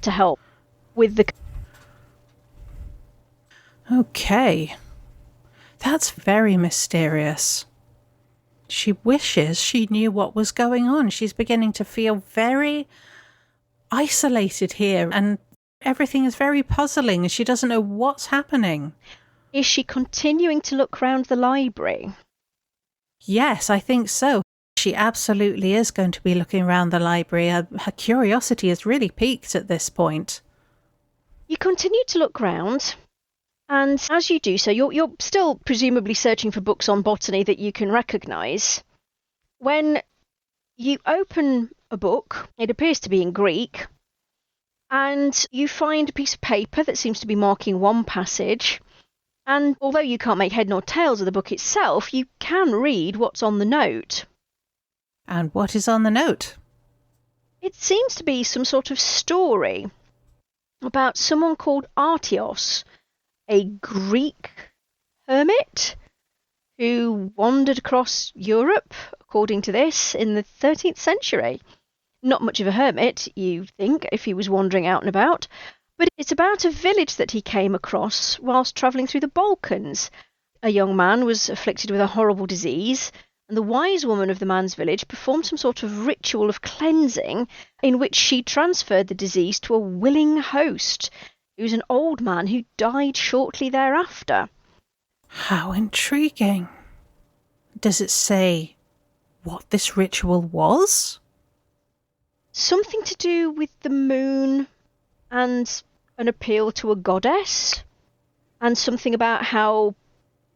To help with the... Okay. That's very mysterious. She wishes she knew what was going on. She's beginning to feel very isolated here, and everything is very puzzling, and she doesn't know what's happening. Is she continuing to look round the library? Yes, I think so. She absolutely is going to be looking around the library. Her curiosity has really peaked at this point. You continue to look round, and as you do so, you're still presumably searching for books on botany that you can recognise. When you open a book, it appears to be in Greek, and you find a piece of paper that seems to be marking one passage. And although you can't make head nor tails of the book itself, you can read what's on the note. And what is on the note? It seems to be some sort of story about someone called Artios, a Greek hermit who wandered across Europe, according to this, in the 13th century. Not much of a hermit, you think, if he was wandering out and about, but it's about a village that he came across whilst travelling through the Balkans. A young man was afflicted with a horrible disease, and the wise woman of the man's village performed some sort of ritual of cleansing in which she transferred the disease to a willing host, who was an old man who died shortly thereafter. How intriguing. Does it say what this ritual was? Something to do with the moon and an appeal to a goddess, and something about how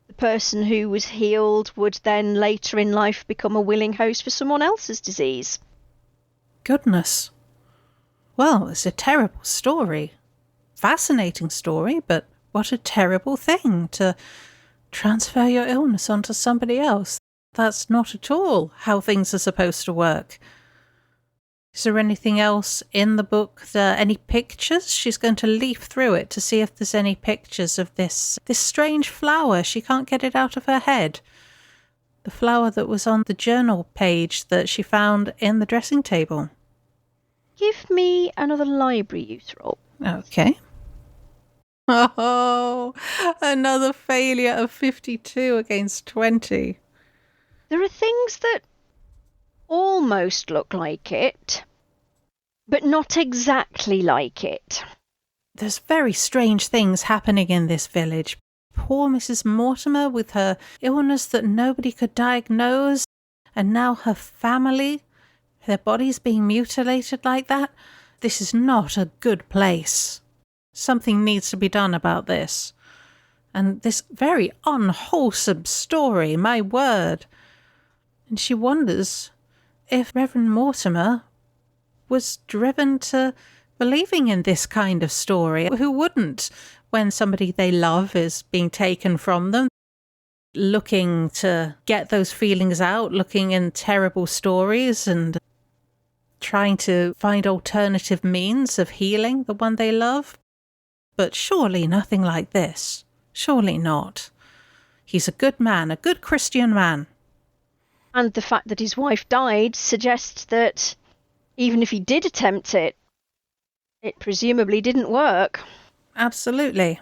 the person who was healed would then later in life become a willing host for someone else's disease. Goodness. Well, it's a terrible story. Fascinating story, but what a terrible thing to transfer your illness onto somebody else. That's not at all how things are supposed to work. Is there anything else in the book? Any pictures? She's going to leaf through it to see if there's any pictures of this strange flower. She can't get it out of her head. The flower that was on the journal page that she found in the dressing table. Give me another library use roll. Okay. Oh, another failure of 52 against 20. There are things that almost look like it, but not exactly like it. There's very strange things happening in this village. Poor Mrs. Mortimer with her illness that nobody could diagnose, and now her family, their bodies being mutilated like that. This is not a good place. Something needs to be done about this. And this very unwholesome story, my word. And she wonders if Reverend Mortimer was driven to believing in this kind of story. Who wouldn't, when somebody they love is being taken from them, looking to get those feelings out, looking in terrible stories and trying to find alternative means of healing the one they love? But surely nothing like this. Surely not. He's a good man, a good Christian man. And the fact that his wife died suggests that even if he did attempt it, it presumably didn't work. Absolutely.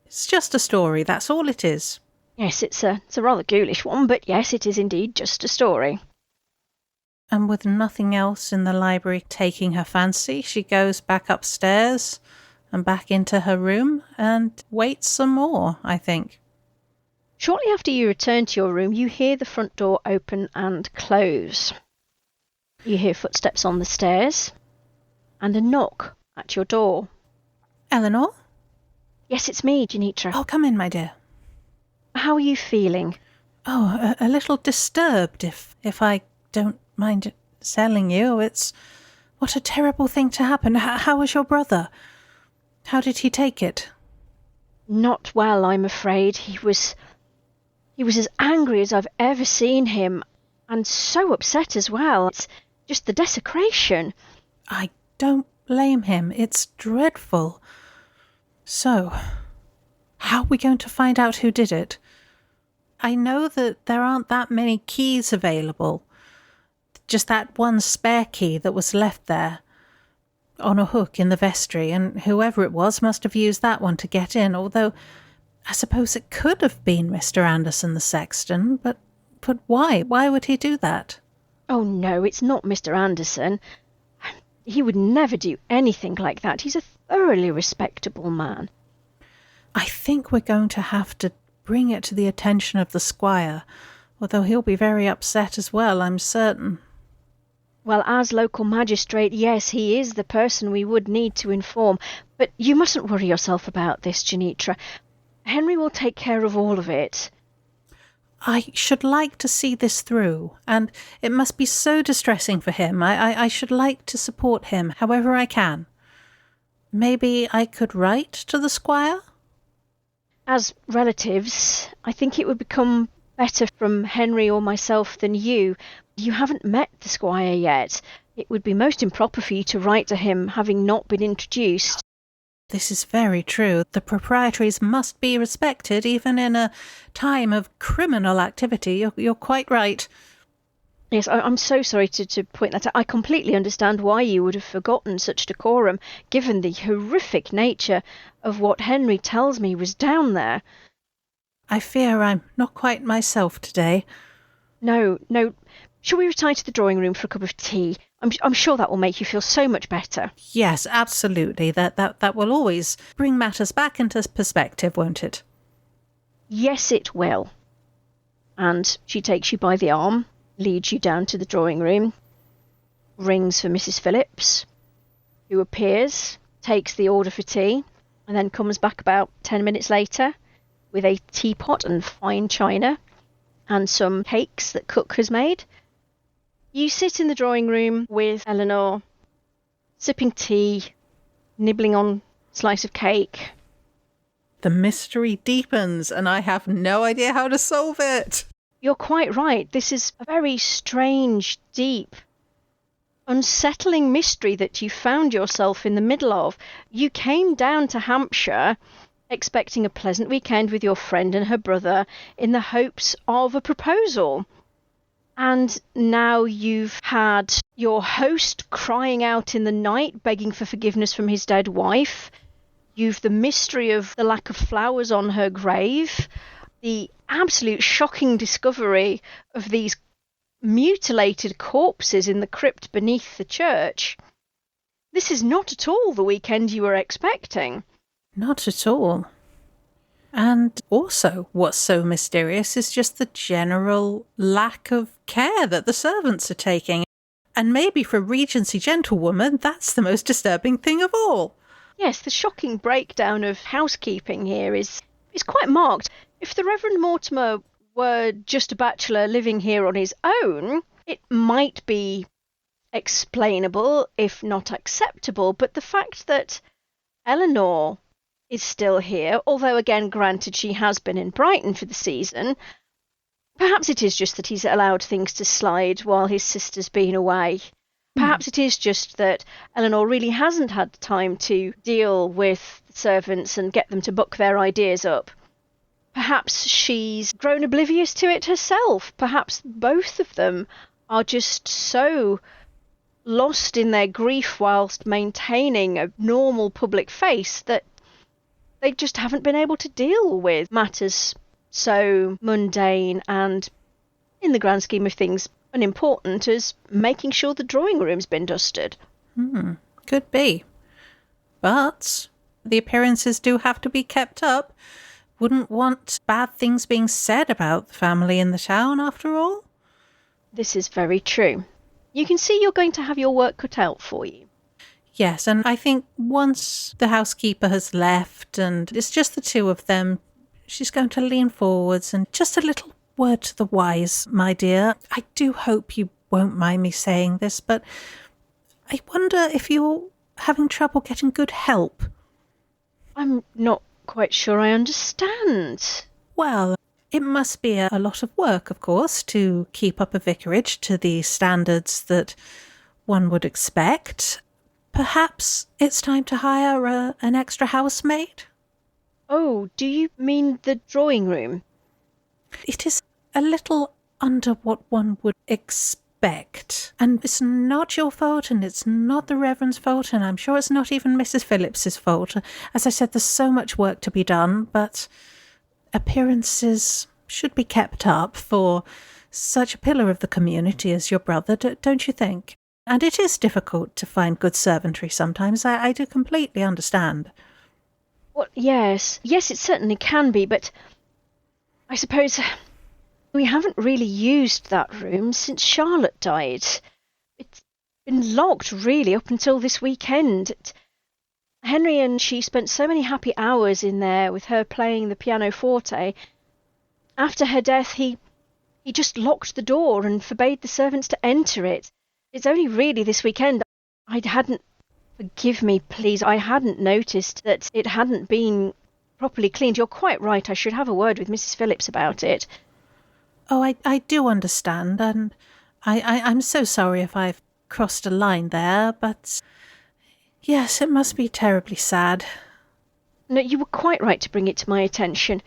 It's just a story, that's all it is. Yes, it's a rather ghoulish one, but yes, it is indeed just a story. And with nothing else in the library taking her fancy, she goes back upstairs and back into her room and waits some more, I think. Shortly after you return to your room, you hear the front door open and close. You hear footsteps on the stairs and a knock at your door. Eleanor? Yes, it's me, Janitra. Oh, come in, my dear. How are you feeling? Oh, a little disturbed, if I don't mind telling you. It's what a terrible thing to happen. How was your brother? How did he take it? Not well, I'm afraid. He was as angry as I've ever seen him, and so upset as well. It's just the desecration. I don't blame him. It's dreadful. So, how are we going to find out who did it? I know that there aren't that many keys available. Just that one spare key that was left there on a hook in the vestry, and whoever it was must have used that one to get in, although I suppose it could have been Mr. Anderson the sexton, but why? Why would he do that? Oh no, it's not Mr. Anderson. He would never do anything like that. He's a thoroughly respectable man. I think we're going to have to bring it to the attention of the squire, although he'll be very upset as well, I'm certain. Well, as local magistrate, yes, he is the person we would need to inform. But you mustn't worry yourself about this, Janitra. Henry will take care of all of it. I should like to see this through, and it must be so distressing for him. I should like to support him however I can. Maybe I could write to the squire? As relatives, I think it would become better from Henry or myself than you. You haven't met the squire yet. It would be most improper for you to write to him having not been introduced. This is very true. The proprietaries must be respected even in a time of criminal activity. You're quite right. Yes, I'm so sorry to point that out. I completely understand why you would have forgotten such decorum, given the horrific nature of what Henry tells me was down there. I fear I'm not quite myself today. No. Shall we retire to the drawing room for a cup of tea? I'm sure that will make you feel so much better. Yes, absolutely. That will always bring matters back into perspective, won't it? Yes, it will. And she takes you by the arm, leads you down to the drawing room, rings for Mrs. Phillips, who appears, takes the order for tea, and then comes back about 10 minutes later with a teapot and fine china and some cakes that cook has made. You sit in the drawing room with Eleanor, sipping tea, nibbling on a slice of cake. The mystery deepens, and I have no idea how to solve it. You're quite right. This is a very strange, deep, unsettling mystery that you found yourself in the middle of. You came down to Hampshire expecting a pleasant weekend with your friend and her brother in the hopes of a proposal. And now you've had your host crying out in the night, begging for forgiveness from his dead wife. You've the mystery of the lack of flowers on her grave, the absolute shocking discovery of these mutilated corpses in the crypt beneath the church. This is not at all the weekend you were expecting. Not at all. And also, what's so mysterious is just the general lack of care that the servants are taking. And maybe for a Regency gentlewoman, that's the most disturbing thing of all. Yes, the shocking breakdown of housekeeping here is quite marked. If the Reverend Mortimer were just a bachelor living here on his own, it might be explainable, if not acceptable, but the fact that Eleanor is still here, although again, granted, she has been in Brighton for the season, perhaps it is just that he's allowed things to slide while his sister's been away. Perhaps it is just that Eleanor really hasn't had time to deal with servants and get them to buck their ideas up. Perhaps she's grown oblivious to it herself. Perhaps both of them are just so lost in their grief whilst maintaining a normal public face that they just haven't been able to deal with matters so mundane and, in the grand scheme of things, unimportant as making sure the drawing room's been dusted. Could be. But the appearances do have to be kept up. Wouldn't want bad things being said about the family in the town, after all. This is very true. You can see you're going to have your work cut out for you. Yes, and I think once the housekeeper has left and it's just the two of them, she's going to lean forwards and just a little word to the wise, my dear. I do hope you won't mind me saying this, but I wonder if you're having trouble getting good help. I'm not quite sure I understand. Well, it must be a lot of work, of course, to keep up a vicarage to the standards that one would expect. Perhaps it's time to hire an extra housemaid? Oh, do you mean the drawing room? It is a little under what one would expect. And it's not your fault, and it's not the Reverend's fault, and I'm sure it's not even Mrs. Phillips's fault. As I said, there's so much work to be done, but appearances should be kept up for such a pillar of the community as your brother, don't you think? And it is difficult to find good servantry sometimes. I do completely understand. Well, yes. Yes, it certainly can be, but I suppose we haven't really used that room since Charlotte died. It's been locked, really, up until this weekend. Henry and she spent so many happy hours in there with her playing the pianoforte. After her death, he just locked the door and forbade the servants to enter it. It's only really this weekend forgive me, please, I hadn't noticed that it hadn't been properly cleaned. You're quite right, I should have a word with Mrs. Phillips about it. Oh, I do understand, and I'm so sorry if I've crossed a line there, but yes, it must be terribly sad. No, you were quite right to bring it to my attention.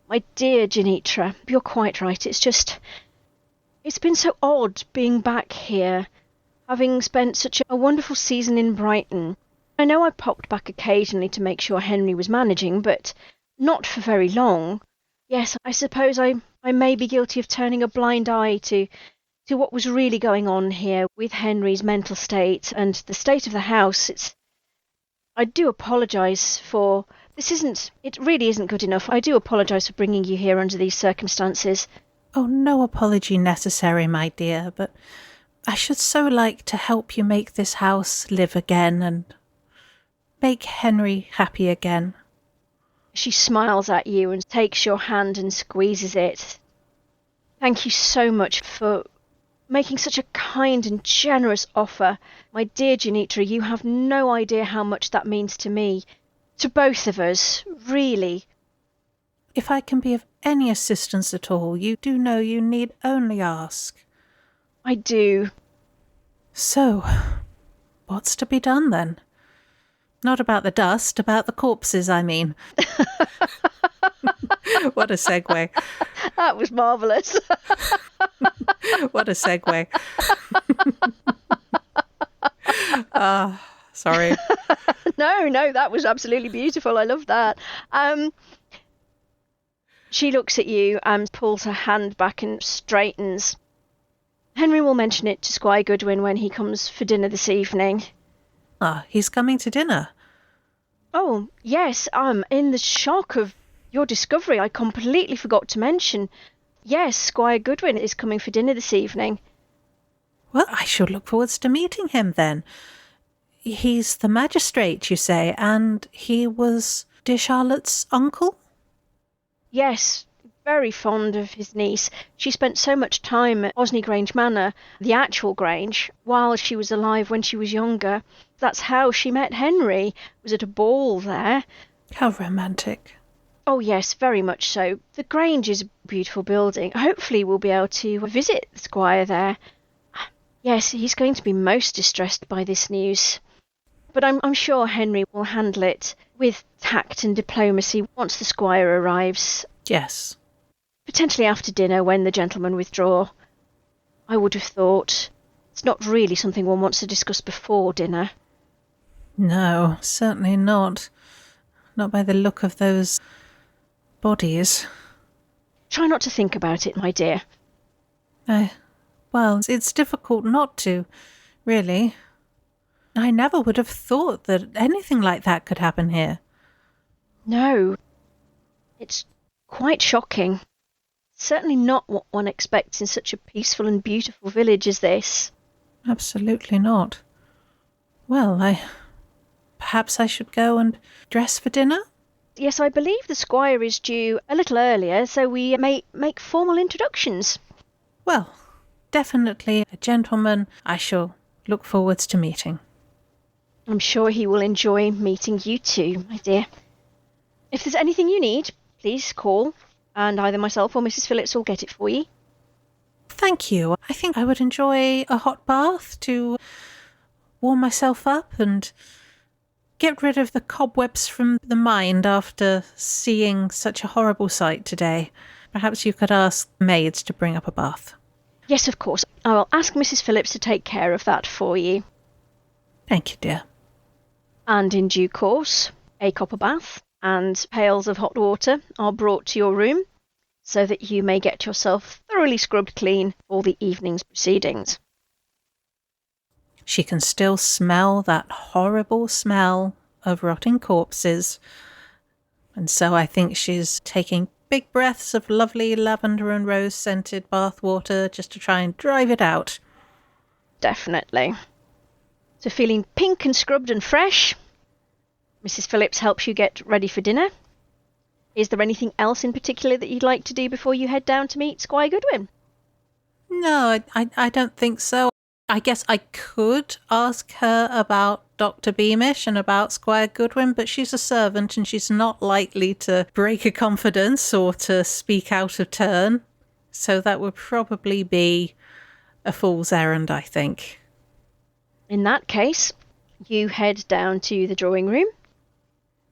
My dear Janitra, you're quite right. It's been so odd being back here, having spent such a wonderful season in Brighton. I know I popped back occasionally to make sure Henry was managing, but not for very long. Yes, I suppose I may be guilty of turning a blind eye to what was really going on here with Henry's mental state and the state of the house. I do apologise for... It really isn't good enough. I do apologise for bringing you here under these circumstances. Oh, no apology necessary, my dear, but I should so like to help you make this house live again and make Henry happy again. She smiles at you and takes your hand and squeezes it. Thank you so much for making such a kind and generous offer. My dear Janitra, you have no idea how much that means to me. To both of us, really. If I can be of any assistance at all, you do know you need only ask. I do. So, what's to be done then? Not about the dust, about the corpses, I mean. What a segue. That was marvellous. What a segue. Sorry. No, that was absolutely beautiful. I love that. She looks at you and pulls her hand back and straightens. Henry will mention it to Squire Goodwin when he comes for dinner this evening. He's coming to dinner. Oh, yes, in the shock of your discovery, I completely forgot to mention. Yes, Squire Goodwin is coming for dinner this evening. Well, I shall look forward to meeting him then. He's the magistrate, you say, and he was dear Charlotte's uncle? Yes, very fond of his niece. She spent so much time at Osney Grange Manor, the actual Grange, while she was alive when she was younger. That's how she met Henry, was at a ball there. How romantic. Oh yes, very much so. The Grange is a beautiful building. Hopefully we'll be able to visit the Squire there. Yes, he's going to be most distressed by this news. But I'm sure Henry will handle it with tact and diplomacy once the Squire arrives. Yes. Potentially after dinner when the gentlemen withdraw. I would have thought. It's not really something one wants to discuss before dinner. No, certainly not. Not by the look of those bodies. Try not to think about it, my dear. Well, it's difficult not to, really. I never would have thought that anything like that could happen here. No. It's quite shocking. Certainly not what one expects in such a peaceful and beautiful village as this. Absolutely not. Well, perhaps I should go and dress for dinner? Yes, I believe the Squire is due a little earlier, so we may make formal introductions. Well, definitely a gentleman I shall look forwards to meeting. I'm sure he will enjoy meeting you too, my dear. If there's anything you need, please call, and either myself or Mrs. Phillips will get it for you. Thank you. I think I would enjoy a hot bath to warm myself up and get rid of the cobwebs from the mind after seeing such a horrible sight today. Perhaps you could ask the maids to bring up a bath. Yes, of course. I will ask Mrs. Phillips to take care of that for you. Thank you, dear. And in due course, a copper bath and pails of hot water are brought to your room so that you may get yourself thoroughly scrubbed clean for the evening's proceedings. She can still smell that horrible smell of rotting corpses, and so I think she's taking big breaths of lovely lavender and rose-scented bath water just to try and drive it out. Definitely. So feeling pink and scrubbed and fresh, Mrs. Phillips helps you get ready for dinner. Is there anything else in particular that you'd like to do before you head down to meet Squire Goodwin? No, I don't think so. I guess I could ask her about Dr. Beamish and about Squire Goodwin, but she's a servant and she's not likely to break a confidence or to speak out of turn. So that would probably be a fool's errand, I think. In that case, you head down to the drawing room,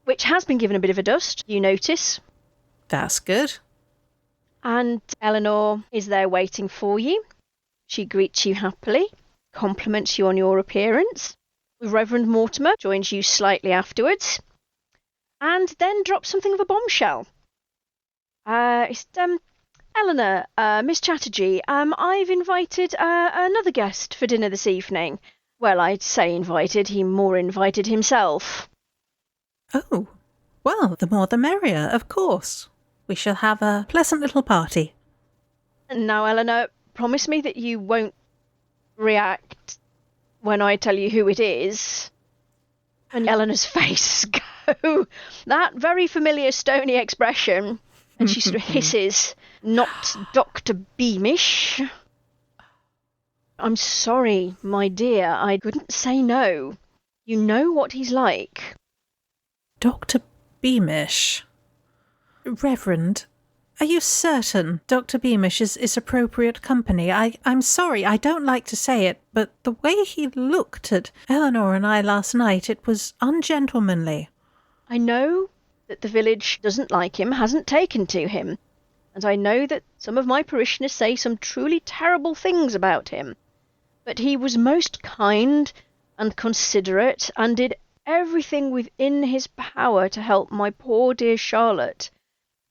which has been given a bit of a dust, you notice. That's good. And Eleanor is there waiting for you. She greets you happily, compliments you on your appearance. Reverend Mortimer joins you slightly afterwards, and then drops something of a bombshell. Eleanor, Miss Chatterjee, I've invited another guest for dinner this evening. Well, I'd say invited, he more invited himself. Oh, well, the more the merrier, of course. We shall have a pleasant little party. Now, Eleanor, promise me that you won't react when I tell you who it is. And Eleanor's face go, that very familiar stony expression, and she sort of hisses, "Not Dr. Beamish." I'm sorry, my dear, I couldn't say no. You know what he's like. Dr. Beamish? Reverend, Are you certain Dr. Beamish is appropriate company? I'm sorry, I don't like to say it, but the way he looked at Eleanor and I last night, it was ungentlemanly. I know that the village doesn't like him, hasn't taken to him, and I know that some of my parishioners say some truly terrible things about him. But he was most kind and considerate, and did everything within his power to help my poor dear Charlotte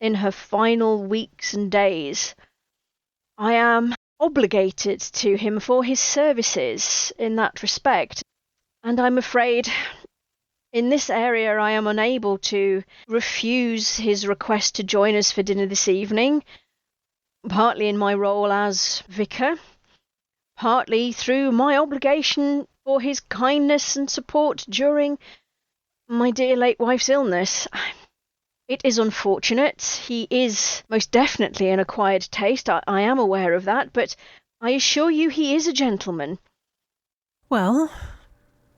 in her final weeks and days. I am obligated to him for his services in that respect, and I'm afraid in this area I am unable to refuse his request to join us for dinner this evening, partly in my role as vicar, partly through my obligation for his kindness and support during my dear late wife's illness. It is unfortunate. He is most definitely an acquired taste. I am aware of that, but I assure you he is a gentleman. Well,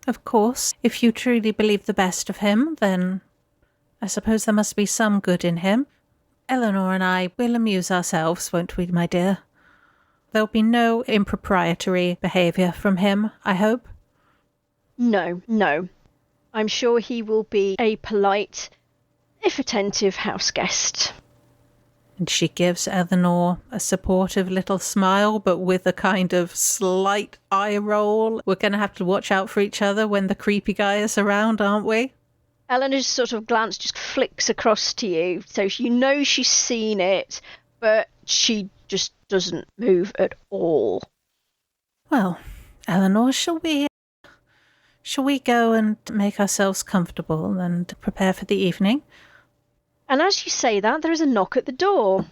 of course, if you truly believe the best of him, then I suppose there must be some good in him. Eleanor and I will amuse ourselves, won't we, my dear? There'll be no improprietary behaviour from him, I hope? No. I'm sure he will be a polite, if attentive, house guest. And she gives Eleanor a supportive little smile, but with a kind of slight eye roll. We're going to have to watch out for each other when the creepy guy is around, aren't we? Eleanor's sort of glance just flicks across to you, so you know she's seen it, but she just doesn't move at all. Well, Eleanor, shall we go and make ourselves comfortable and prepare for the evening? And as you say that, there is a knock at the door.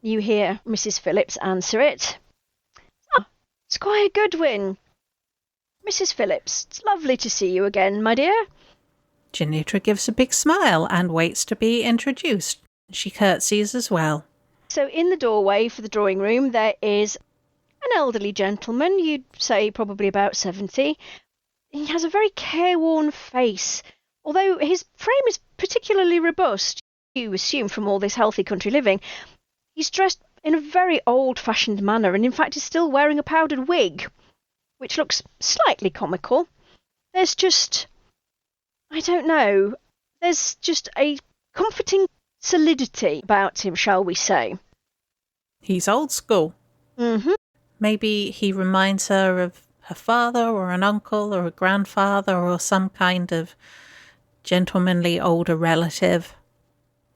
You hear Mrs. Phillips answer it. Ah, Squire Goodwin. Mrs. Phillips, it's lovely to see you again, my dear. Janitra gives a big smile and waits to be introduced. She curtsies as well. So in the doorway for the drawing room there is an elderly gentleman, you'd say probably about 70. He has a very careworn face, although his frame is particularly robust. You assume from all this healthy country living. He's dressed in a very old-fashioned manner, and in fact is still wearing a powdered wig, which looks slightly comical. There's just, I don't know, there's just a comforting solidity about him, shall we say. He's old school. Mm-hmm. Maybe he reminds her of her father or an uncle or a grandfather or some kind of gentlemanly older relative.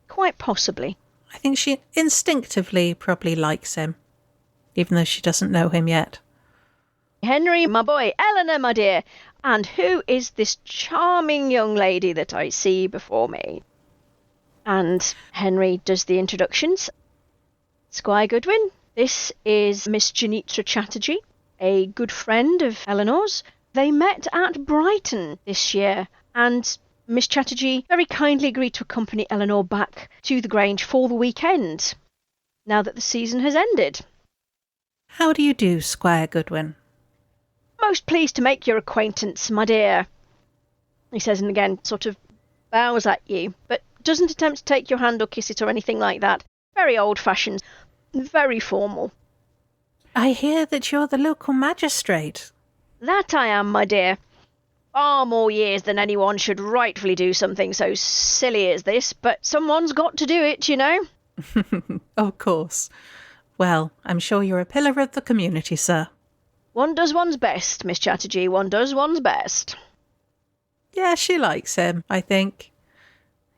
Quite possibly. I think she instinctively probably likes him, even though she doesn't know him yet. Henry, my boy, Eleanor, my dear, and who is this charming young lady that I see before me? And Henry does the introductions. Squire Goodwin, this is Miss Janitra Chatterjee, a good friend of Eleanor's. They met at Brighton this year, and Miss Chatterjee very kindly agreed to accompany Eleanor back to the Grange for the weekend, now that the season has ended. How do you do, Squire Goodwin? Most pleased to make your acquaintance, my dear, he says, and again sort of bows at you, but doesn't attempt to take your hand or kiss it or anything like that. Very old-fashioned, very formal. I hear that you're the local magistrate. That I am, my dear. Far more years than anyone should rightfully do something so silly as this, but someone's got to do it, you know. Of course. Well, I'm sure you're a pillar of the community, sir. One does one's best, Miss Chatterjee, one does one's best. Yeah, she likes him, I think.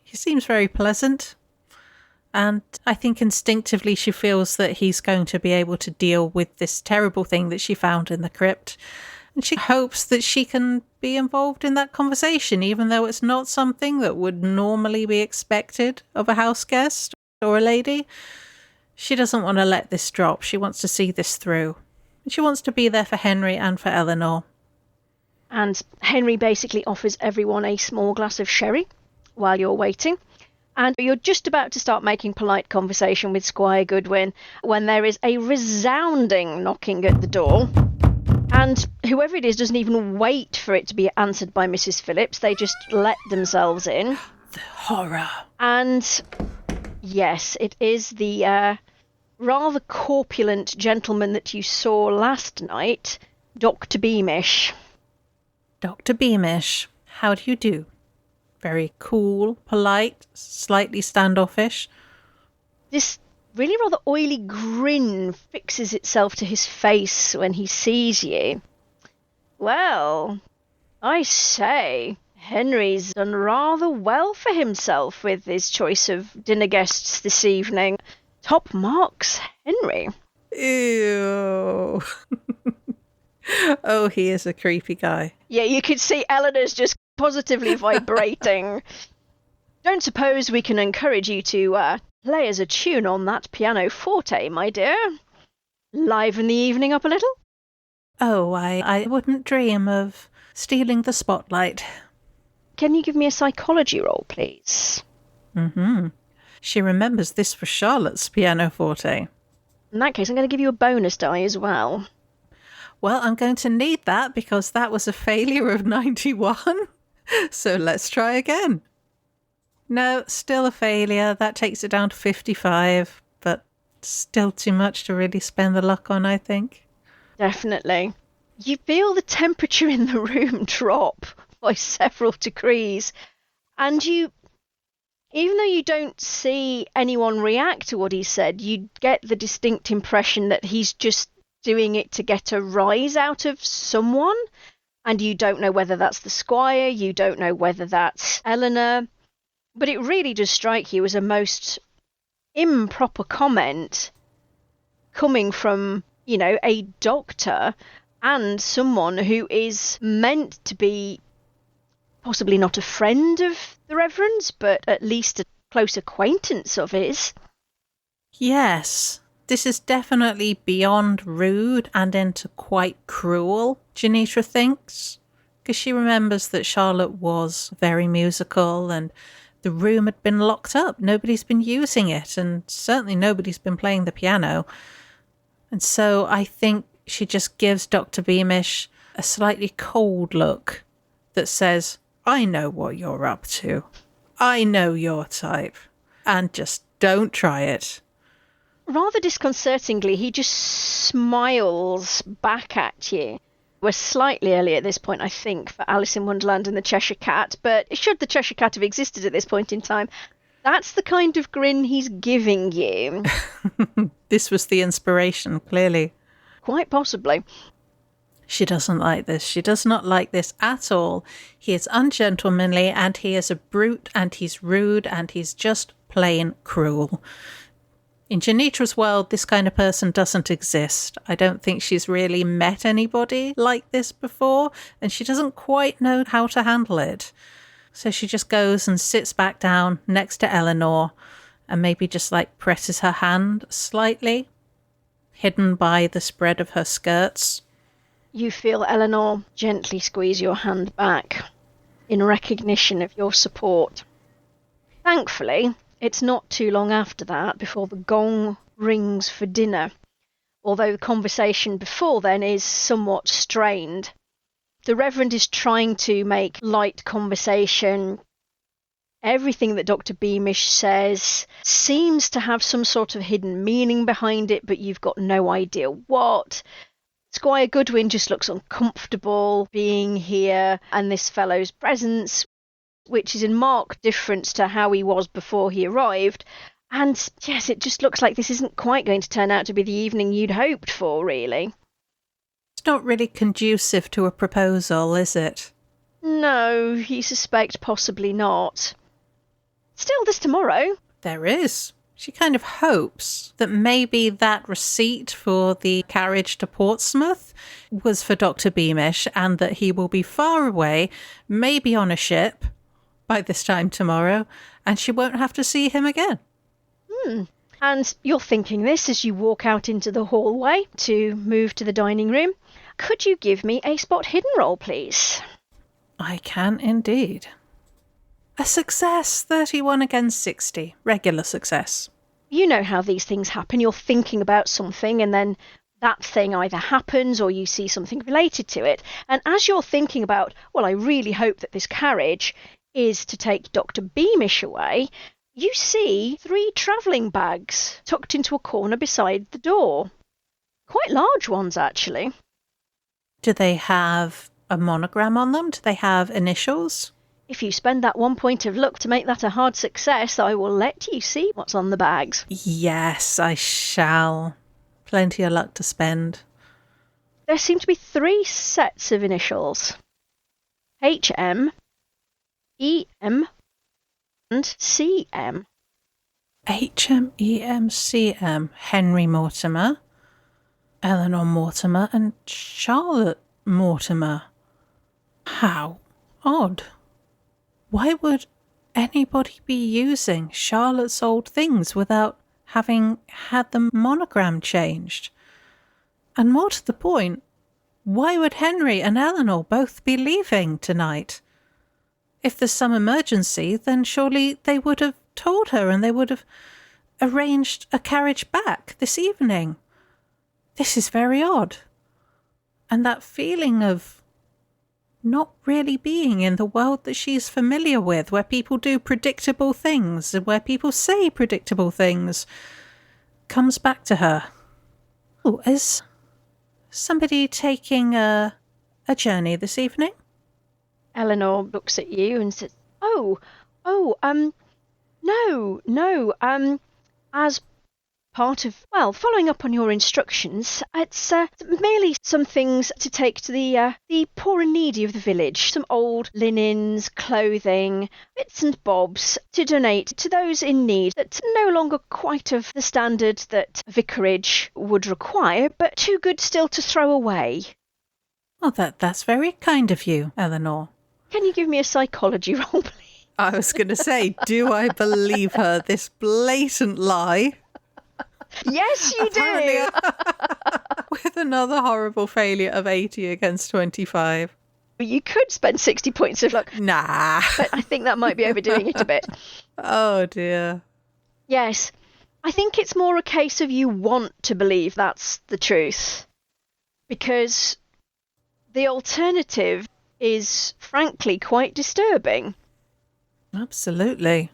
He seems very pleasant. And I think instinctively she feels that he's going to be able to deal with this terrible thing that she found in the crypt. And she hopes that she can be involved in that conversation, even though it's not something that would normally be expected of a house guest or a lady. She doesn't want to let this drop. She wants to see this through. And she wants to be there for Henry and for Eleanor. And Henry basically offers everyone a small glass of sherry while you're waiting. And you're just about to start making polite conversation with Squire Goodwin when there is a resounding knocking at the door. And whoever it is doesn't even wait for it to be answered by Mrs. Phillips. They just let themselves in. The horror. And Yes, it is the rather corpulent gentleman that you saw last night, Dr. Beamish. Dr. Beamish, how do you do? Very cool, polite, slightly standoffish. This really rather oily grin fixes itself to his face when he sees you. Well, I say, Henry's done rather well for himself with his choice of dinner guests this evening. Top marks, Henry. Ew. Oh, he is a creepy guy. Yeah, you could see Eleanor's just positively vibrating. Don't suppose we can encourage you to play us a tune on that pianoforte, my dear? Liven the evening up a little? Oh, I wouldn't dream of stealing the spotlight. Can you give me a psychology roll, please? Mm-hmm. She remembers this for Charlotte's pianoforte. In that case, I'm going to give you a bonus die as well. Well, I'm going to need that because that was a failure of 91. So let's try again. No, still a failure. That takes it down to 55, but still too much to really spend the luck on, I think. Definitely. You feel the temperature in the room drop by several degrees, and you, even though you don't see anyone react to what he said, you get the distinct impression that he's just doing it to get a rise out of someone, and you don't know whether that's the squire, you don't know whether that's Eleanor, but it really does strike you as a most improper comment coming from, you know, a doctor and someone who is meant to be possibly not a friend of the Reverend's, but at least a close acquaintance of his. Yes, this is definitely beyond rude and into quite cruel, Janitra thinks, because she remembers that Charlotte was very musical and the room had been locked up. Nobody's been using it, and certainly nobody's been playing the piano. And so I think she just gives Dr. Beamish a slightly cold look that says, I know what you're up to. I know your type. And just don't try it. Rather disconcertingly, he just smiles back at you. We're slightly early at this point, I think, for Alice in Wonderland and the Cheshire Cat, but should the Cheshire Cat have existed at this point in time, that's the kind of grin he's giving you. This was the inspiration, clearly. Quite possibly. She doesn't like this. She does not like this at all. He is ungentlemanly, and he is a brute, and he's rude, and he's just plain cruel. In Janitra's world, this kind of person doesn't exist. I don't think she's really met anybody like this before, and she doesn't quite know how to handle it. So she just goes and sits back down next to Eleanor and maybe just like presses her hand slightly, hidden by the spread of her skirts. You feel Eleanor gently squeeze your hand back in recognition of your support. Thankfully, it's not too long after that before the gong rings for dinner, although the conversation before then is somewhat strained. The Reverend is trying to make light conversation. Everything that Dr. Beamish says seems to have some sort of hidden meaning behind it, but you've got no idea what. Squire Goodwin just looks uncomfortable being here and this fellow's presence, which is in marked difference to how he was before he arrived. And yes, it just looks like this isn't quite going to turn out to be the evening you'd hoped for, really. It's not really conducive to a proposal, is it? No, you suspect possibly not. Still, this tomorrow. There is. She kind of hopes that maybe that receipt for the carriage to Portsmouth was for Dr. Beamish, and that he will be far away, maybe on a ship, by this time tomorrow, and she won't have to see him again. And you're thinking this as you walk out into the hallway to move to the dining room. Could you give me a spot hidden roll, please? I can indeed. A success, 31 against 60. Regular success. You know how these things happen. You're thinking about something and then that thing either happens or you see something related to it. And as you're thinking about, well, I really hope that this carriage is to take Dr. Beamish away, you see 3 travelling bags tucked into a corner beside the door. Quite large ones, actually. Do they have a monogram on them? Do they have initials? If you spend that 1 point of luck to make that a hard success, I will let you see what's on the bags. Yes, I shall. Plenty of luck to spend. There seem to be 3 sets of initials. HM, EM, and CM. HMEMCM. Henry Mortimer, Eleanor Mortimer, and Charlotte Mortimer. How odd. Why would anybody be using Charlotte's old things without having had the monogram changed? And more to the point, why would Henry and Eleanor both be leaving tonight? If there's some emergency, then surely they would have told her and they would have arranged a carriage back this evening. This is very odd. And that feeling of not really being in the world that she's familiar with, where people do predictable things and where people say predictable things, comes back to her. Oh, is somebody taking a journey this evening? Eleanor looks at you and says, no, as part of, following up on your instructions, it's merely some things to take to the poor and needy of the village, some old linens, clothing, bits and bobs, to donate to those in need that no longer quite of the standard that a vicarage would require, but too good still to throw away. Oh, that's very kind of you, Eleanor. Can you give me a psychology roll, please? I was going to say, do I believe her, this blatant lie? Yes, you do! With another horrible failure of 80 against 25. You could spend 60 points of luck. Nah. But I think that might be overdoing it a bit. Oh, dear. Yes. I think it's more a case of you want to believe that's the truth. Because the alternative is, frankly, quite disturbing. Absolutely.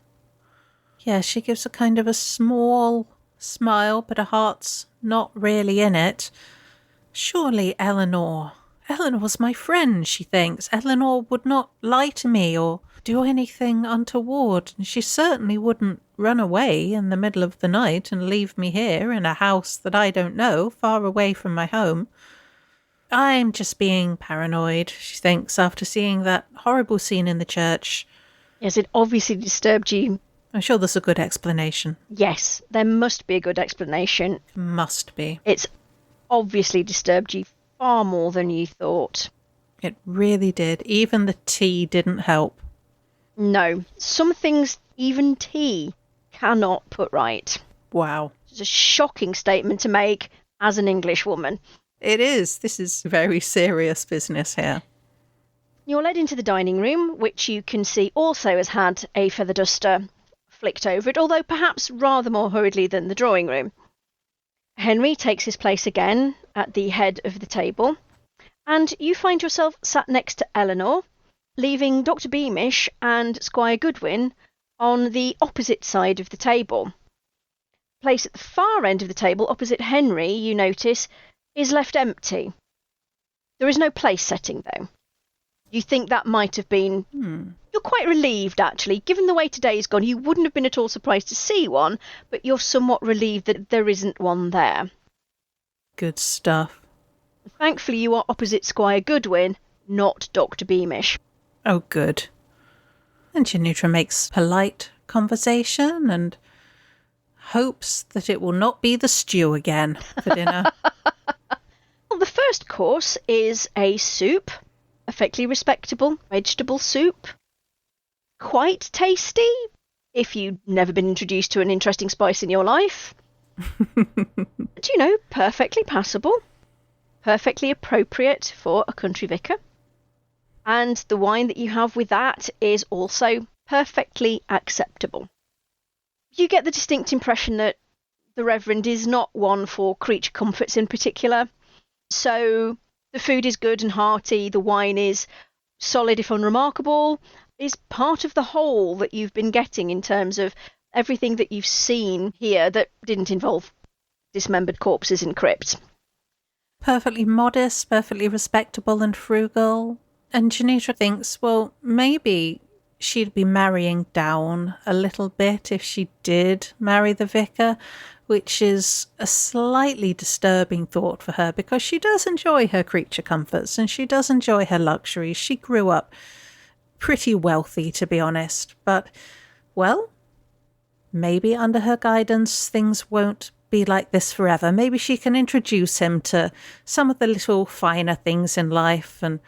Yeah, she gives a kind of a small smile, but her heart's not really in it. Surely Eleanor's my friend, she thinks. Eleanor would not lie to me or do anything untoward. She certainly wouldn't run away in the middle of the night and leave me here in a house that I don't know, far away from my home. I'm just being paranoid, she thinks, after seeing that horrible scene in the church. Yes, it obviously disturbed you. I'm sure there's a good explanation. Yes, there must be a good explanation. Must be. It's obviously disturbed you far more than you thought. It really did. Even the tea didn't help. No, some things even tea cannot put right. Wow. It's a shocking statement to make as an English woman. It is. This is very serious business here. You're led into the dining room, which you can see also has had a feather duster flicked over it, although perhaps rather more hurriedly than the drawing room. Henry takes his place again at the head of the table, and you find yourself sat next to Eleanor, leaving Dr. Beamish and Squire Goodwin on the opposite side of the table. Place at the far end of the table, opposite Henry, you notice, is left empty. There is no place setting, though. You think that might have been... You're quite relieved, actually. Given the way today's gone, you wouldn't have been at all surprised to see one, but you're somewhat relieved that there isn't one there. Good stuff. Thankfully, you are opposite Squire Goodwin, not Dr. Beamish. Oh, good. And Janitra makes polite conversation and hopes that it will not be the stew again for dinner. Well, the first course is a soup. Perfectly respectable vegetable soup. Quite tasty, if you've never been introduced to an interesting spice in your life. But, perfectly passable. Perfectly appropriate for a country vicar. And the wine that you have with that is also perfectly acceptable. You get the distinct impression that the Reverend is not one for creature comforts in particular. So the food is good and hearty, the wine is solid if unremarkable, is part of the whole that you've been getting in terms of everything that you've seen here that didn't involve dismembered corpses in crypts. Perfectly modest, perfectly respectable and frugal. And Janitra thinks, well, maybe she'd be marrying down a little bit if she did marry the vicar, which is a slightly disturbing thought for her because she does enjoy her creature comforts and she does enjoy her luxuries. She grew up pretty wealthy, to be honest. But, well, maybe under her guidance things won't be like this forever. Maybe she can introduce him to some of the little finer things in life, and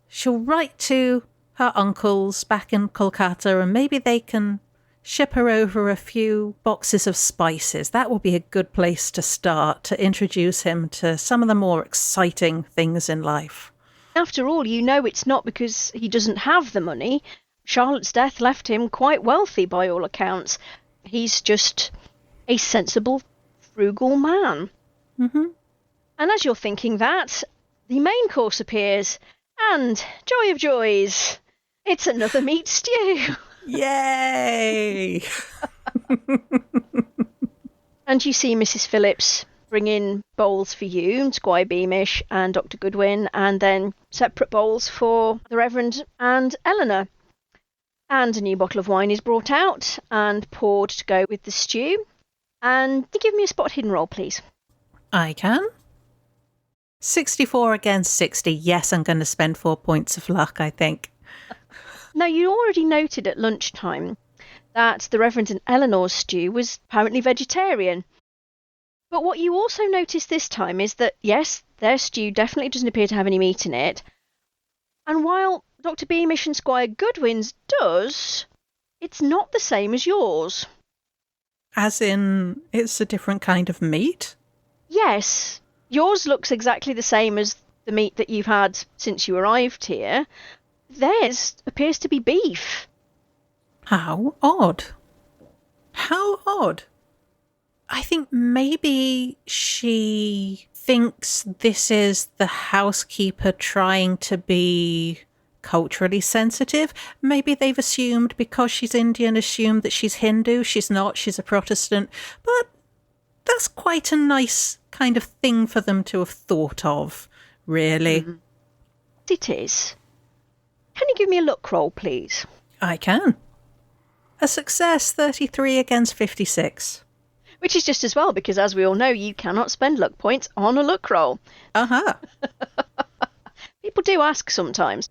she'll write to her uncles back in Kolkata and maybe they can ship her over a few boxes of spices. That will be a good place to start, to introduce him to some of the more exciting things in life. After all, you know it's not because he doesn't have the money. Charlotte's death left him quite wealthy by all accounts. He's just a sensible, frugal man. Mm-hmm. And as you're thinking that, the main course appears, and joy of joys, it's another meat stew. Yay! And you see Mrs. Phillips bring in bowls for you, Squire Beamish and Dr. Goodwin, and then separate bowls for the Reverend and Eleanor. And a new bottle of wine is brought out and poured to go with the stew. And give me a spot hidden roll, please. I can. 64 against 60. Yes, I'm going to spend 4 points of luck, I think. Now, you already noted at lunchtime that the Reverend and Eleanor's stew was apparently vegetarian. But what you also noticed this time is that, yes, their stew definitely doesn't appear to have any meat in it. And while Dr. Beamish and Squire Goodwin's does, it's not the same as yours. As in, it's a different kind of meat? Yes. Yours looks exactly the same as the meat that you've had since you arrived here. Theirs appears to be beef. How odd. How odd. I think maybe she thinks this is the housekeeper trying to be culturally sensitive. Maybe they've assumed because she's Indian, assumed that she's Hindu. She's not, she's a Protestant. But that's quite a nice kind of thing for them to have thought of, really. Mm-hmm. It is. Can you give me a luck roll, please? I can. A success, 33 against 56. Which is just as well, because as we all know, you cannot spend luck points on a luck roll. Uh-huh. People do ask sometimes.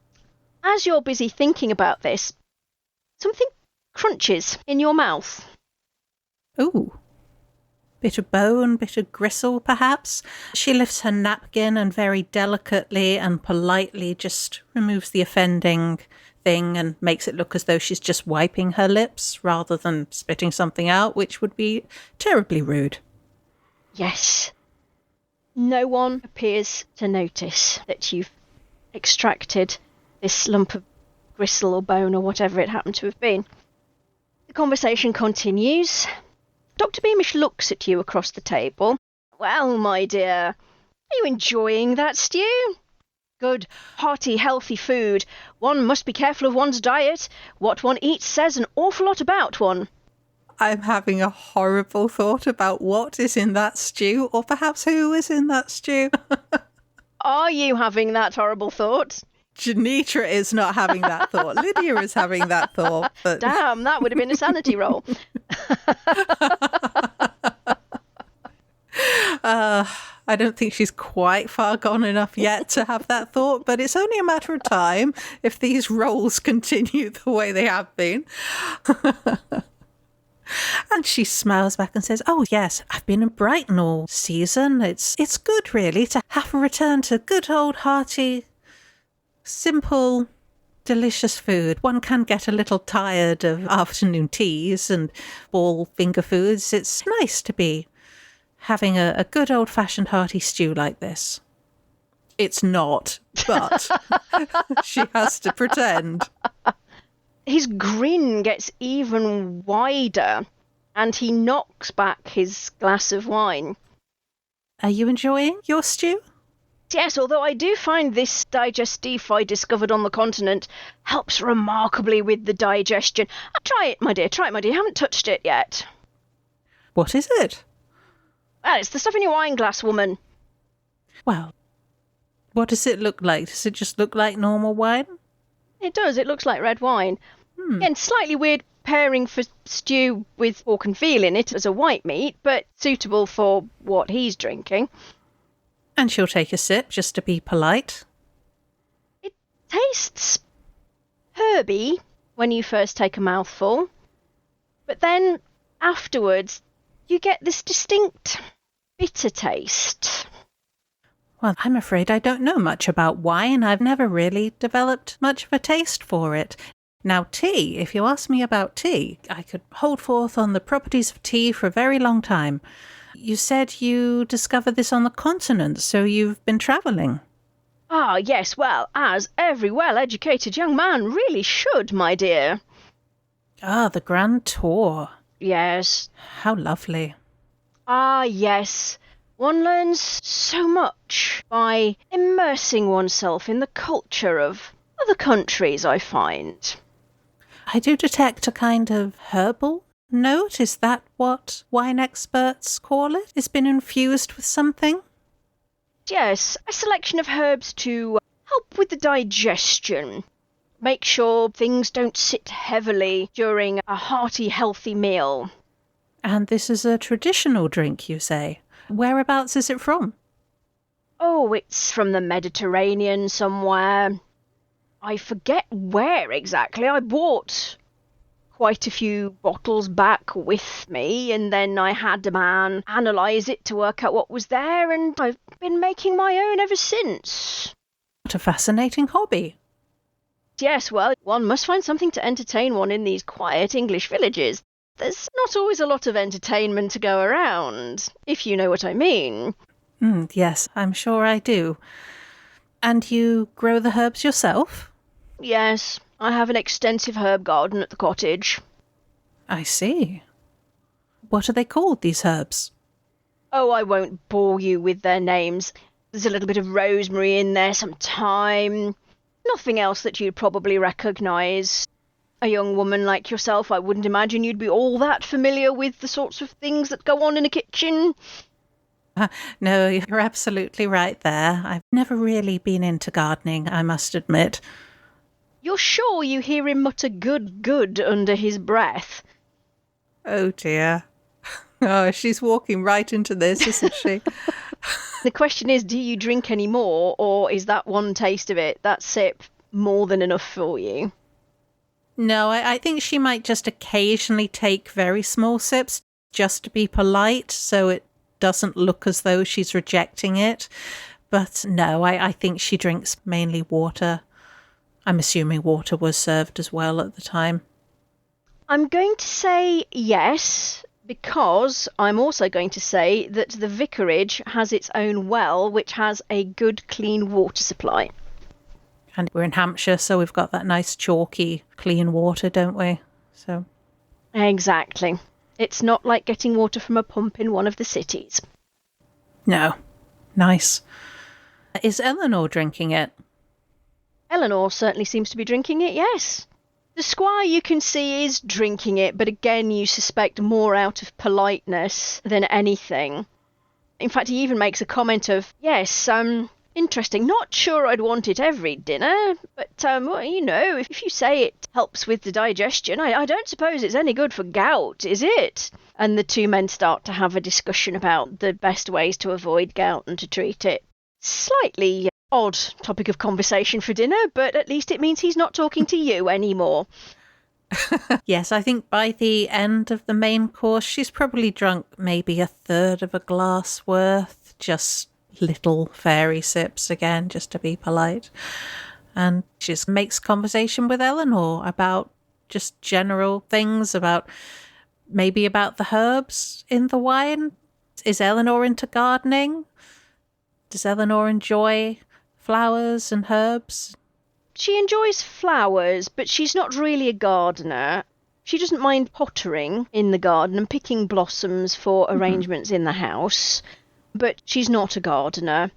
As you're busy thinking about this, something crunches in your mouth. Ooh. Bit of bone, bit of gristle, perhaps. She lifts her napkin and very delicately and politely just removes the offending thing and makes it look as though she's just wiping her lips rather than spitting something out, which would be terribly rude. Yes. No one appears to notice that you've extracted this lump of gristle or bone or whatever it happened to have been. The conversation continues. Dr. Beamish looks at you across the table. Well, my dear, are you enjoying that stew? Good, hearty, healthy food. One must be careful of one's diet. What one eats says an awful lot about one. I'm having a horrible thought about what is in that stew, or perhaps who is in that stew. Are you having that horrible thought? Janitra is not having that thought. Lydia is having that thought. But... Damn, that would have been a sanity roll. I don't think she's quite far gone enough yet to have that thought, but it's only a matter of time if these rolls continue the way they have been. And she smiles back and says, oh yes, I've been in Brighton all season. It's good really to have a return to good old hearty, simple, delicious food. One can get a little tired of afternoon teas and ball finger foods. It's nice to be having a good old-fashioned hearty stew like this. It's not, but she has to pretend. His grin gets even wider, and he knocks back his glass of wine. Are you enjoying your stew? Yes, although I do find this digestif I discovered on the continent helps remarkably with the digestion. Try it, my dear, I haven't touched it yet. What is it? Well, it's the stuff in your wine glass, woman. Well, what does it look like? Does it just look like normal wine? It does, it looks like red wine. Again, slightly weird pairing for stew with pork and veal in it as a white meat, but suitable for what he's drinking. And she'll take a sip just to be polite. It tastes herby when you first take a mouthful, but then afterwards you get this distinct bitter taste. Well, I'm afraid I don't know much about wine. I've never really developed much of a taste for it. Now, tea, if you ask me about tea, I could hold forth on the properties of tea for a very long time. You said you discovered this on the continent, so you've been travelling. Ah, yes, well, as every well-educated young man really should, my dear. Ah, the grand tour. Yes. How lovely. Ah, yes. One learns so much by immersing oneself in the culture of other countries, I find. I do detect a kind of herbal note. Is that what wine experts call it? It's been infused with something? Yes, a selection of herbs to help with the digestion. Make sure things don't sit heavily during a hearty, healthy meal. And this is a traditional drink, you say? Whereabouts is it from? Oh, it's from the Mediterranean somewhere. I forget where exactly. I bought quite a few bottles back with me, and then I had a man analyse it to work out what was there, and I've been making my own ever since. What a fascinating hobby. Yes, well, one must find something to entertain one in these quiet English villages. There's not always a lot of entertainment to go around, if you know what I mean. Yes, I'm sure I do. And you grow the herbs yourself? Yes, I have an extensive herb garden at the cottage. I see. What are they called, these herbs? Oh, I won't bore you with their names. There's a little bit of rosemary in there, some thyme. Nothing else that you'd probably recognise. A young woman like yourself, I wouldn't imagine you'd be all that familiar with the sorts of things that go on in a kitchen. No, you're absolutely right there. I've never really been into gardening, I must admit. You're sure you hear him mutter good under his breath? Oh dear. Oh, she's walking right into this, isn't she? The question is, do you drink any more, or is that one taste of it, that sip, more than enough for you? No, I think she might just occasionally take very small sips just to be polite, so it doesn't look as though she's rejecting it. But no, I think she drinks mainly water. I'm assuming water was served as well at the time. I'm going to say yes, because I'm also going to say that the vicarage has its own well, which has a good, clean water supply. And we're in Hampshire, so we've got that nice chalky, clean water, don't we? So Exactly. It's not like getting water from a pump in one of the cities. no. Nice. Is Eleanor drinking it? Eleanor certainly seems to be drinking it, yes. The squire, you can see, is drinking it, but again you suspect more out of politeness than anything. In fact, he even makes a comment of, yes, interesting. Not sure I'd want it every dinner, but, well, you know, if you say it helps with the digestion, I don't suppose it's any good for gout, is it? And the two men start to have a discussion about the best ways to avoid gout and to treat it. Slightly odd topic of conversation for dinner, but at least it means he's not talking to you anymore. Yes, I think by the end of the main course, she's probably drunk maybe a third of a glass worth, just little fairy sips again, just to be polite. And she just makes conversation with Eleanor about just general things, about maybe about the herbs in the wine. Is Eleanor into gardening? Does Eleanor enjoy flowers and herbs? She enjoys flowers, but she's not really a gardener. She doesn't mind pottering in the garden and picking blossoms for arrangements in the house, but she's not a gardener.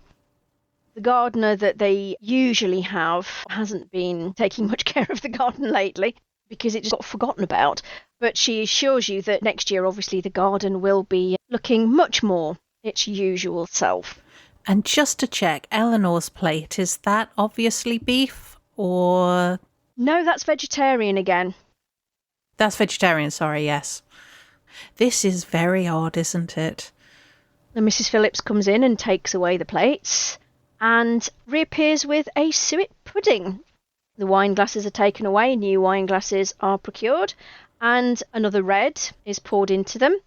The gardener that they usually have hasn't been taking much care of the garden lately because it just got forgotten about. But she assures you that next year, obviously, the garden will be looking much more its usual self. And just to check, Eleanor's plate, is that obviously beef or... No, that's vegetarian again. That's vegetarian, sorry, yes. This is very odd, isn't it? And Mrs. Phillips comes in and takes away the plates and reappears with a suet pudding. The wine glasses are taken away, new wine glasses are procured, and another red is poured into them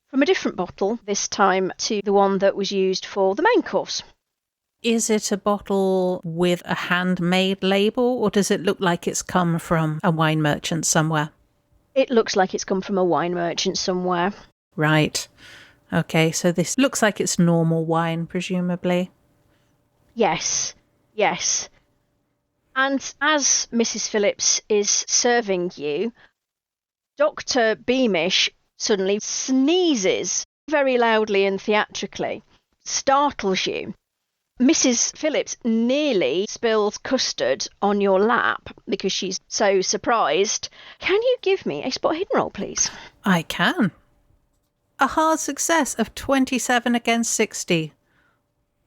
from a different bottle, this time to the one that was used for the main course. Is it a bottle with a handmade label, or does it look like it's come from a wine merchant somewhere? It looks like it's come from a wine merchant somewhere. Right. Okay, so this looks like it's normal wine, presumably. Yes. And as Mrs. Phillips is serving you, Dr. Beamish suddenly sneezes very loudly and theatrically, startles you. Mrs. Phillips nearly spills custard on your lap because she's so surprised. Can you give me a spot hidden roll, please? I can. A hard success of 27 against 60.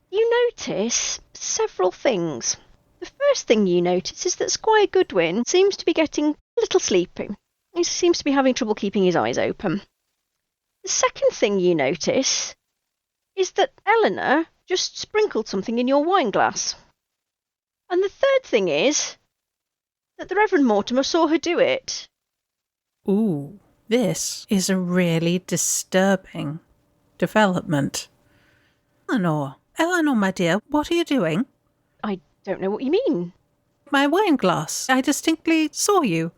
You notice several things. The first thing you notice is that Squire Goodwin seems to be getting a little sleepy. He seems to be having trouble keeping his eyes open. The second thing you notice is that Eleanor just sprinkled something in your wine glass. And the third thing is that the Reverend Mortimer saw her do it. Ooh, this is a really disturbing development. Eleanor, my dear, what are you doing? I don't know what you mean. My wine glass. I distinctly saw you.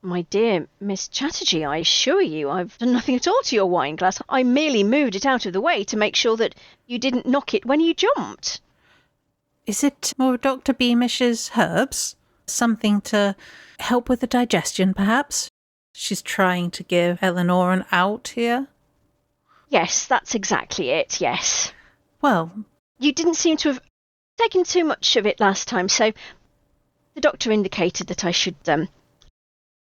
My dear Miss Chatterjee, I assure you I've done nothing at all to your wine glass. I merely moved it out of the way to make sure that you didn't knock it when you jumped. Is it more of Dr. Beamish's herbs? Something to help with the digestion, perhaps? She's trying to give Eleanor an out here. Yes, that's exactly it, yes. Well, you didn't seem to have taken too much of it last time, so the doctor indicated that I should,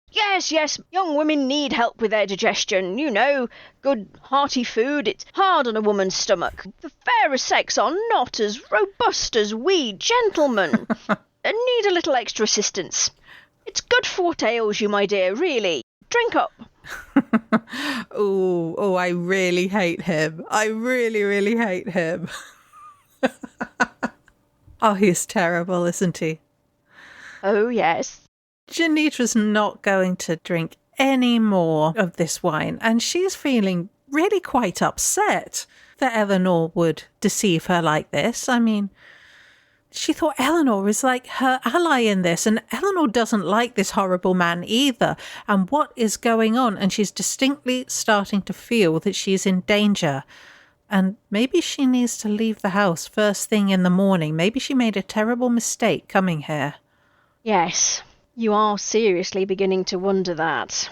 Yes, young women need help with their digestion. You know, good hearty food, it's hard on a woman's stomach. The fairer sex are not as robust as we gentlemen and need a little extra assistance. It's good for what ails you, my dear, really. Drink up. Oh, I really hate him. I really, really hate him. Oh, he's terrible, isn't he? Oh, yes. Janitra's not going to drink any more of this wine, and she's feeling really quite upset that Eleanor would deceive her like this. I mean, she thought Eleanor is like her ally in this, and Eleanor doesn't like this horrible man either. And what is going on? And she's distinctly starting to feel that she's in danger. And maybe she needs to leave the house first thing in the morning. Maybe she made a terrible mistake coming here. Yes. You are seriously beginning to wonder that.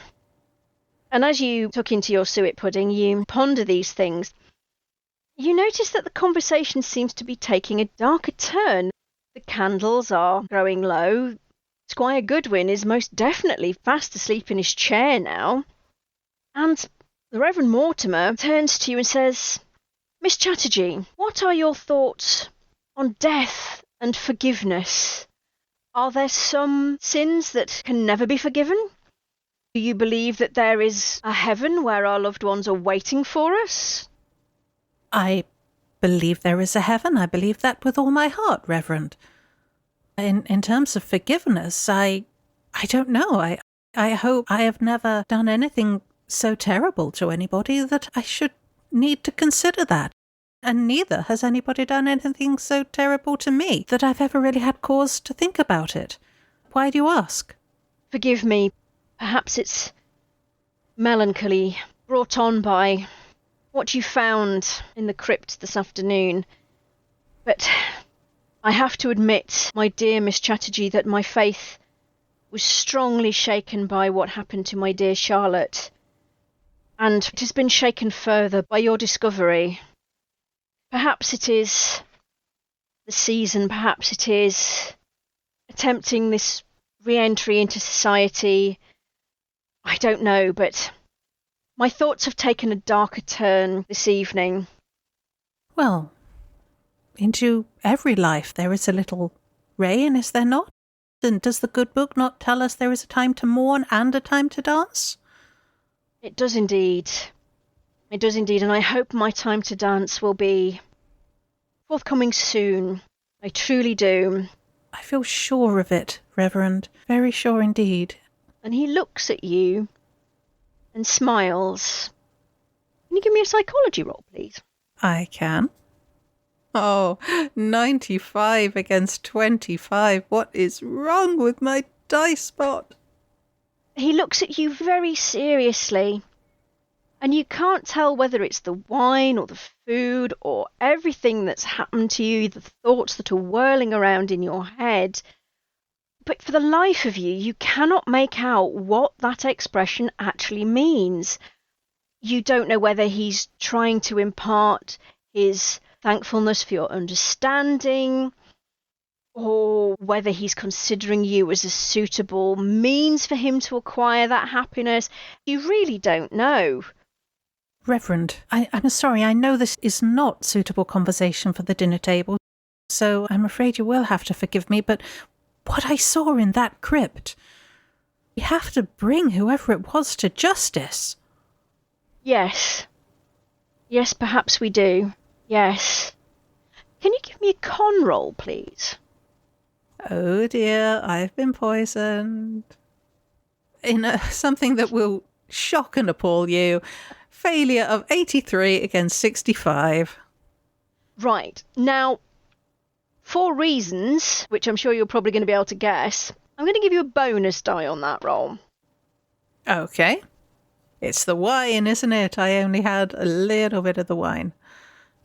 And as you tuck into your suet pudding, you ponder these things. You notice that the conversation seems to be taking a darker turn. The candles are growing low. Squire Goodwin is most definitely fast asleep in his chair now. And the Reverend Mortimer turns to you and says, Miss Chatterjee, what are your thoughts on death and forgiveness? Are there some sins that can never be forgiven? Do you believe that there is a heaven where our loved ones are waiting for us? I believe there is a heaven. I believe that with all my heart, Reverend. In terms of forgiveness, I don't know. I hope I have never done anything so terrible to anybody that I should need to consider that. And neither has anybody done anything so terrible to me that I've ever really had cause to think about it. Why do you ask? Forgive me. Perhaps it's melancholy brought on by what you found in the crypt this afternoon. But I have to admit, my dear Miss Chatterjee, that my faith was strongly shaken by what happened to my dear Charlotte. And it has been shaken further by your discovery. Perhaps it is the season, perhaps it is attempting this re-entry into society. I don't know, but my thoughts have taken a darker turn this evening. Well, into every life there is a little rain, is there not? And does the good book not tell us there is a time to mourn and a time to dance? It does indeed. It does indeed, and I hope my time to dance will be forthcoming soon. I truly do. I feel sure of it, Reverend. Very sure indeed. And he looks at you and smiles. Can you give me a psychology roll, please? I can. Oh, 95 against 25. What is wrong with my dice pot? He looks at you very seriously, and you can't tell whether it's the wine or the food or everything that's happened to you, the thoughts that are whirling around in your head. But for the life of you, you cannot make out what that expression actually means. You don't know whether he's trying to impart his thankfulness for your understanding, or whether he's considering you as a suitable means for him to acquire that happiness. You really don't know. Reverend, I'm sorry, I know this is not suitable conversation for the dinner table, so I'm afraid you will have to forgive me, but what I saw in that crypt, we have to bring whoever it was to justice. Yes. Yes, perhaps we do. Yes. Can you give me a con roll, please? Oh dear, I've been poisoned. In something that will shock and appall you. Failure of 83 against 65. Right. Now, for reasons, which I'm sure you're probably going to be able to guess, I'm going to give you a bonus die on that roll. Okay. It's the wine, isn't it? I only had a little bit of the wine.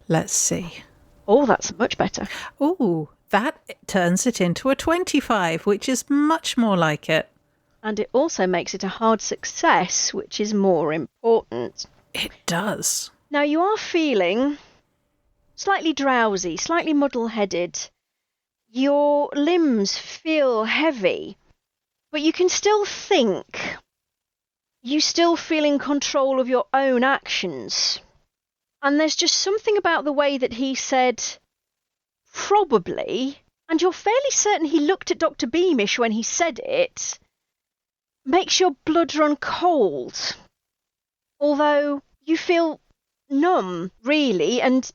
Let's see. Oh, that's much better. Ooh, that turns it into a 25, which is much more like it. And it also makes it a hard success, which is more important. It does. Now, you are feeling slightly drowsy, slightly muddle-headed. Your limbs feel heavy, but you can still think. You still feel in control of your own actions. And there's just something about the way that he said, probably, and you're fairly certain he looked at Dr. Beamish when he said it, makes your blood run cold. Although you feel numb, really, and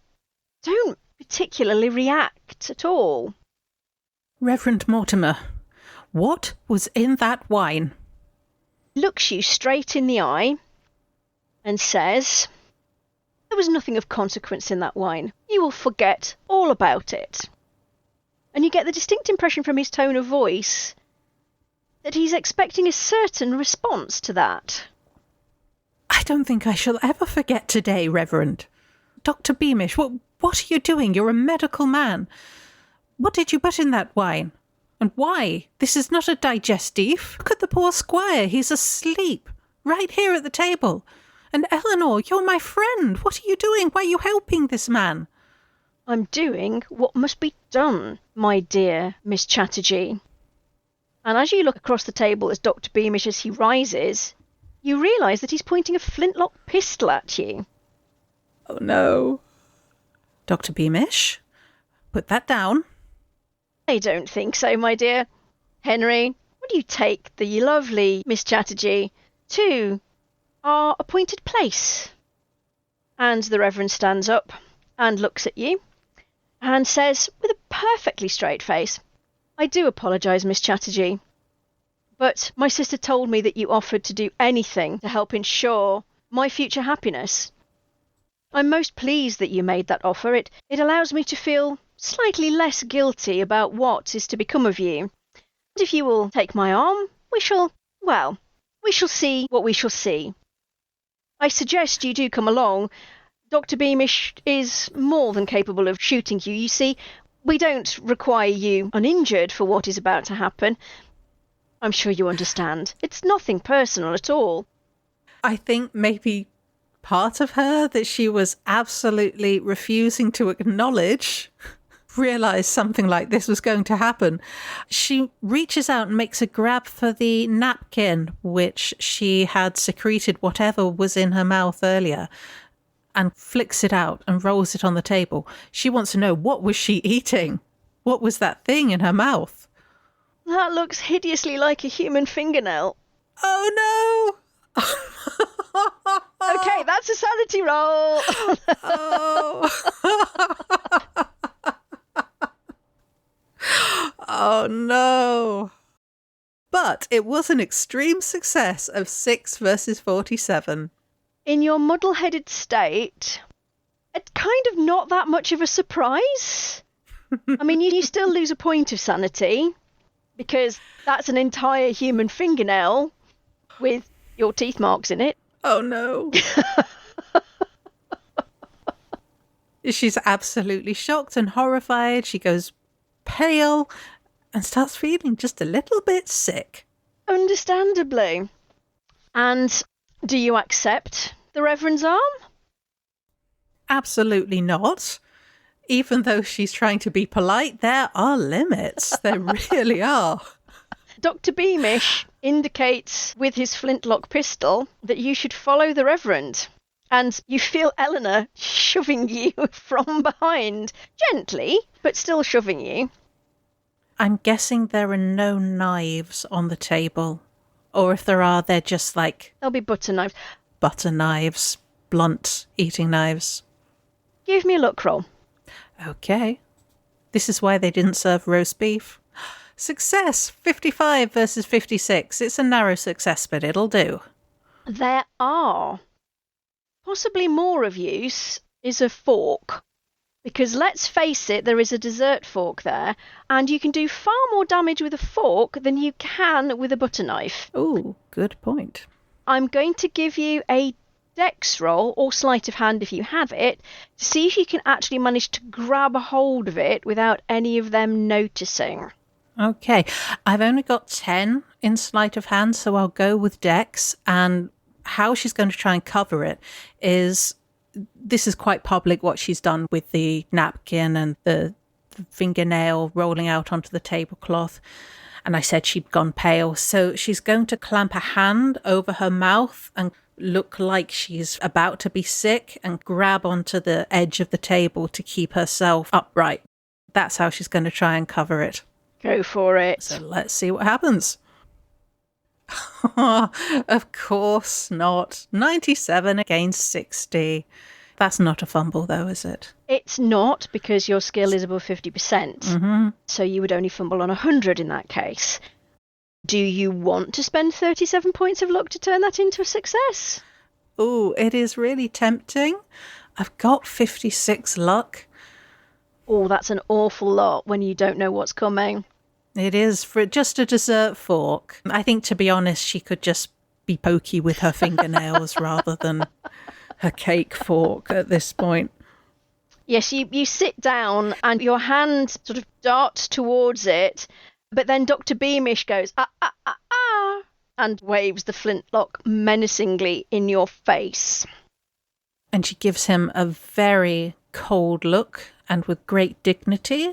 don't particularly react at all. Reverend Mortimer, what was in that wine? Looks you straight in the eye and says, there was nothing of consequence in that wine. You will forget all about it. And you get the distinct impression from his tone of voice that he's expecting a certain response to that. I don't think I shall ever forget today, Reverend. Dr. Beamish, what are you doing? You're a medical man. What did you put in that wine? And why? This is not a digestif. Look at the poor squire. He's asleep. Right here at the table. And Eleanor, you're my friend. What are you doing? Why are you helping this man? I'm doing what must be done, my dear Miss Chatterjee. And as you look across the table as Dr. Beamish as he rises, you realise that he's pointing a flintlock pistol at you. Oh no. Dr. Beamish, put that down. I don't think so, my dear. Henry, would you take the lovely Miss Chatterjee to our appointed place? And the Reverend stands up and looks at you and says with a perfectly straight face, I do apologise, Miss Chatterjee, but my sister told me that you offered to do anything to help ensure my future happiness. I'm most pleased that you made that offer. It allows me to feel slightly less guilty about what is to become of you. And if you will take my arm, we shall see what we shall see. I suggest you do come along. Dr. Beamish is more than capable of shooting you. You see, we don't require you uninjured for what is about to happen. I'm sure you understand. It's nothing personal at all. I think maybe part of her that she was absolutely refusing to acknowledge realised something like this was going to happen. She reaches out and makes a grab for the napkin, which she had secreted whatever was in her mouth earlier, and flicks it out and rolls it on the table. She wants to know, what was she eating? What was that thing in her mouth? That looks hideously like a human fingernail. Oh no! Okay, that's a sanity roll. Oh. Oh no. But it was an extreme success of 6 versus 47. In your muddle-headed state, it's kind of not that much of a surprise. I mean, you still lose a point of sanity, because that's an entire human fingernail with your teeth marks in it. Oh no. She's absolutely shocked and horrified. She goes pale and starts feeling just a little bit sick. Understandably. And do you accept the Reverend's arm? Absolutely not. Even though she's trying to be polite, there are limits. There really are. Dr. Beamish indicates with his flintlock pistol that you should follow the Reverend. And you feel Eleanor shoving you from behind. Gently, but still shoving you. I'm guessing there are no knives on the table. Or if there are, they're just like... There'll be butter knives. Butter knives. Blunt eating knives. Give me a look roll. Okay. This is why they didn't serve roast beef. Success! 55 versus 56. It's a narrow success, but it'll do. There are. Possibly more of use is a fork. Because let's face it, there is a dessert fork there, and you can do far more damage with a fork than you can with a butter knife. Ooh, good point. I'm going to give you a dex roll, or sleight of hand if you have it, to see if you can actually manage to grab a hold of it without any of them noticing. Okay, I've only got 10 in sleight of hand, so I'll go with dex, and how she's going to try and cover it is... This is quite public what she's done with the napkin and the fingernail rolling out onto the tablecloth. And I said she'd gone pale. So she's going to clamp a hand over her mouth and look like she's about to be sick and grab onto the edge of the table to keep herself upright. That's how she's going to try and cover it. Go for it. So let's see what happens. Of course not. 97 against 60. That's not a fumble, though, is it? It's not, because your skill is above 50%. Mm-hmm. So you would only fumble on 100 in that case. Do you want to spend 37 points of luck to turn that into a success? Ooh, it is really tempting. I've got 56 luck. Oh, that's an awful lot when you don't know what's coming. It is for just a dessert fork. I think, to be honest, she could just be pokey with her fingernails rather than her cake fork at this point. Yes, you sit down and your hand sort of darts towards it, but then Dr. Beamish goes, and waves the flintlock menacingly in your face. And she gives him a very cold look, and with great dignity,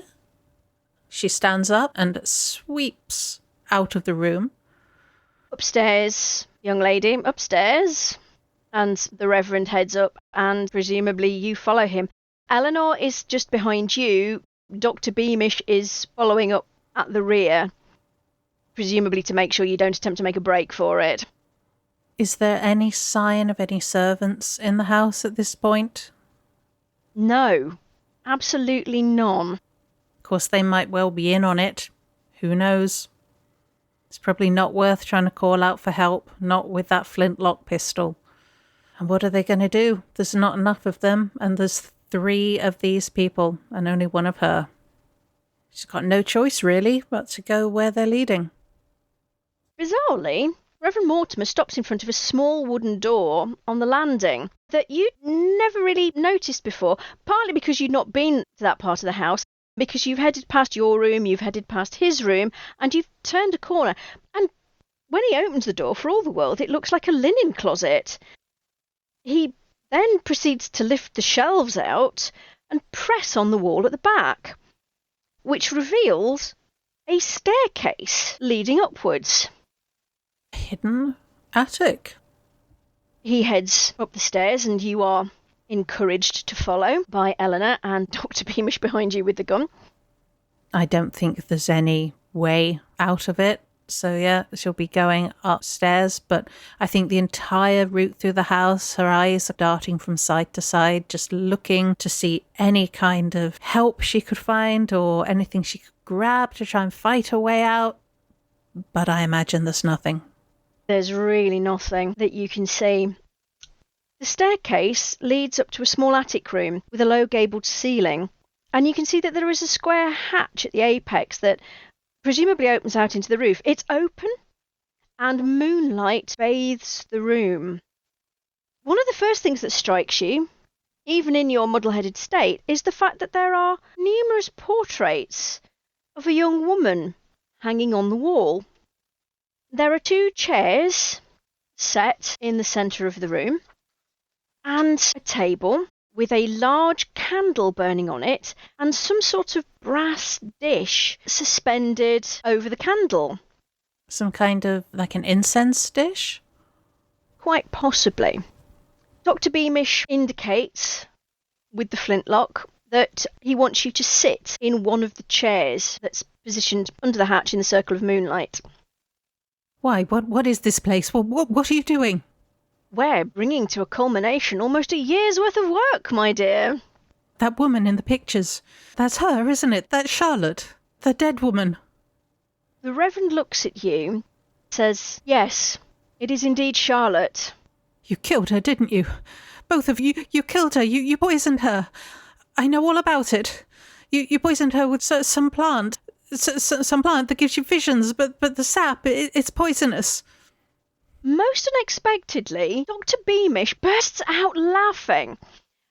she stands up and sweeps out of the room. Upstairs, young lady, upstairs. And the Reverend heads up, and presumably you follow him. Eleanor is just behind you. Dr. Beamish is following up at the rear, presumably to make sure you don't attempt to make a break for it. Is there any sign of any servants in the house at this point? No, absolutely none. Of course, they might well be in on it. Who knows? It's probably not worth trying to call out for help, not with that flintlock pistol. And what are they going to do? There's not enough of them, and there's 3 of these people, and only 1 of her. She's got no choice, really, but to go where they're leading. Bizarrely, Reverend Mortimer stops in front of a small wooden door on the landing that you'd never really noticed before, partly because you'd not been to that part of the house, because you've headed past your room, you've headed past his room, and you've turned a corner. And when he opens the door, for all the world, it looks like a linen closet. He then proceeds to lift the shelves out and press on the wall at the back. which reveals a staircase leading upwards. Hidden attic. He heads up the stairs, and you are encouraged to follow by Eleanor and Dr. Beamish behind you with the gun. I don't think there's any way out of it. So yeah, she'll be going upstairs, but I think the entire route through the house, her eyes are darting from side to side, just looking to see any kind of help she could find or anything she could grab to try and fight her way out. But I imagine there's nothing. There's really nothing that you can see. The staircase leads up to a small attic room with a low gabled ceiling, and you can see that there is a square hatch at the apex that presumably opens out into the roof. It's open, and moonlight bathes the room. One of the first things that strikes you, even in your muddle-headed state, is the fact that there are numerous portraits of a young woman hanging on the wall. There are 2 chairs set in the centre of the room, and a table with a large candle burning on it and some sort of brass dish suspended over the candle. Some kind of like an incense dish? Quite possibly. Dr. Beamish indicates with the flintlock that he wants you to sit in one of the chairs that's positioned under the hatch in the circle of moonlight. Why? What is this place? What are you doing? We're bringing to a culmination almost a year's worth of work, my dear. That woman in the pictures. That's her, isn't it? That's Charlotte. The dead woman. The Reverend looks at you, says, "Yes, it is indeed Charlotte." You killed her, didn't you? Both of you. You killed her. You poisoned her. I know all about it. You poisoned her with some plant. Some plant that gives you visions, but the sap, it's poisonous. Most unexpectedly, Dr. Beamish bursts out laughing.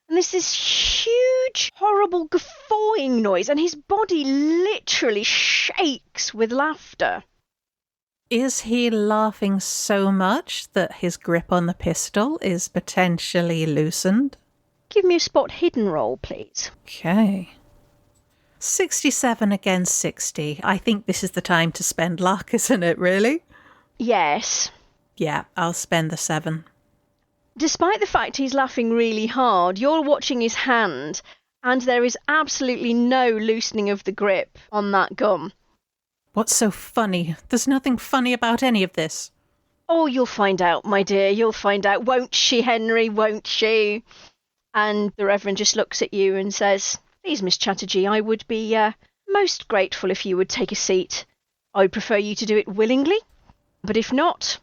And there's this huge, horrible guffawing noise, and his body literally shakes with laughter. Is he laughing so much that his grip on the pistol is potentially loosened? Give me a spot hidden roll, please. Okay. 67 against 60. I think this is the time to spend luck, isn't it, really? Yes. Yeah, I'll spend the 7. Despite the fact he's laughing really hard, you're watching his hand, and there is absolutely no loosening of the grip on that gun. What's so funny? There's nothing funny about any of this. Oh, you'll find out, my dear, you'll find out. Won't she, Henry, won't she? And the Reverend just looks at you and says, "Please, Miss Chatterjee, I would be most grateful if you would take a seat. I'd prefer you to do it willingly, but if not,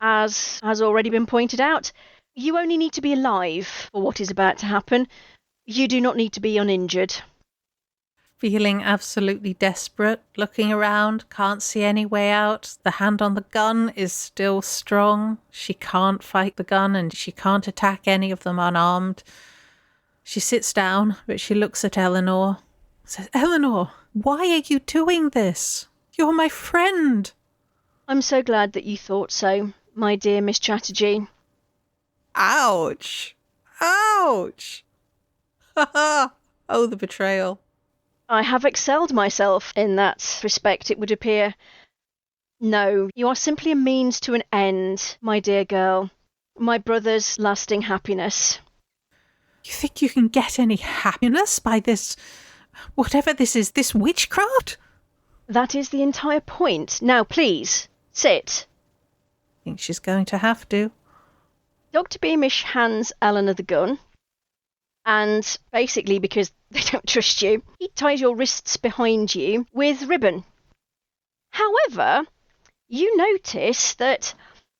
as has already been pointed out, you only need to be alive for what is about to happen. You do not need to be uninjured." Feeling absolutely desperate, looking around, can't see any way out. The hand on the gun is still strong. She can't fight the gun and she can't attack any of them unarmed. She sits down, but she looks at Eleanor. Says, "Eleanor, why are you doing this? You're my friend." "I'm so glad that you thought so, my dear Miss Chatterjee." Ouch! Ouch! Ha ha! Oh, the betrayal. "I have excelled myself in that respect, it would appear. No, you are simply a means to an end, my dear girl. My brother's lasting happiness." You think you can get any happiness by this, whatever this is, this witchcraft? "That is the entire point. Now, please, sit." I think she's going to have to. Dr. Beamish hands Eleanor the gun, and basically, because they don't trust you, he ties your wrists behind you with ribbon. However, you notice that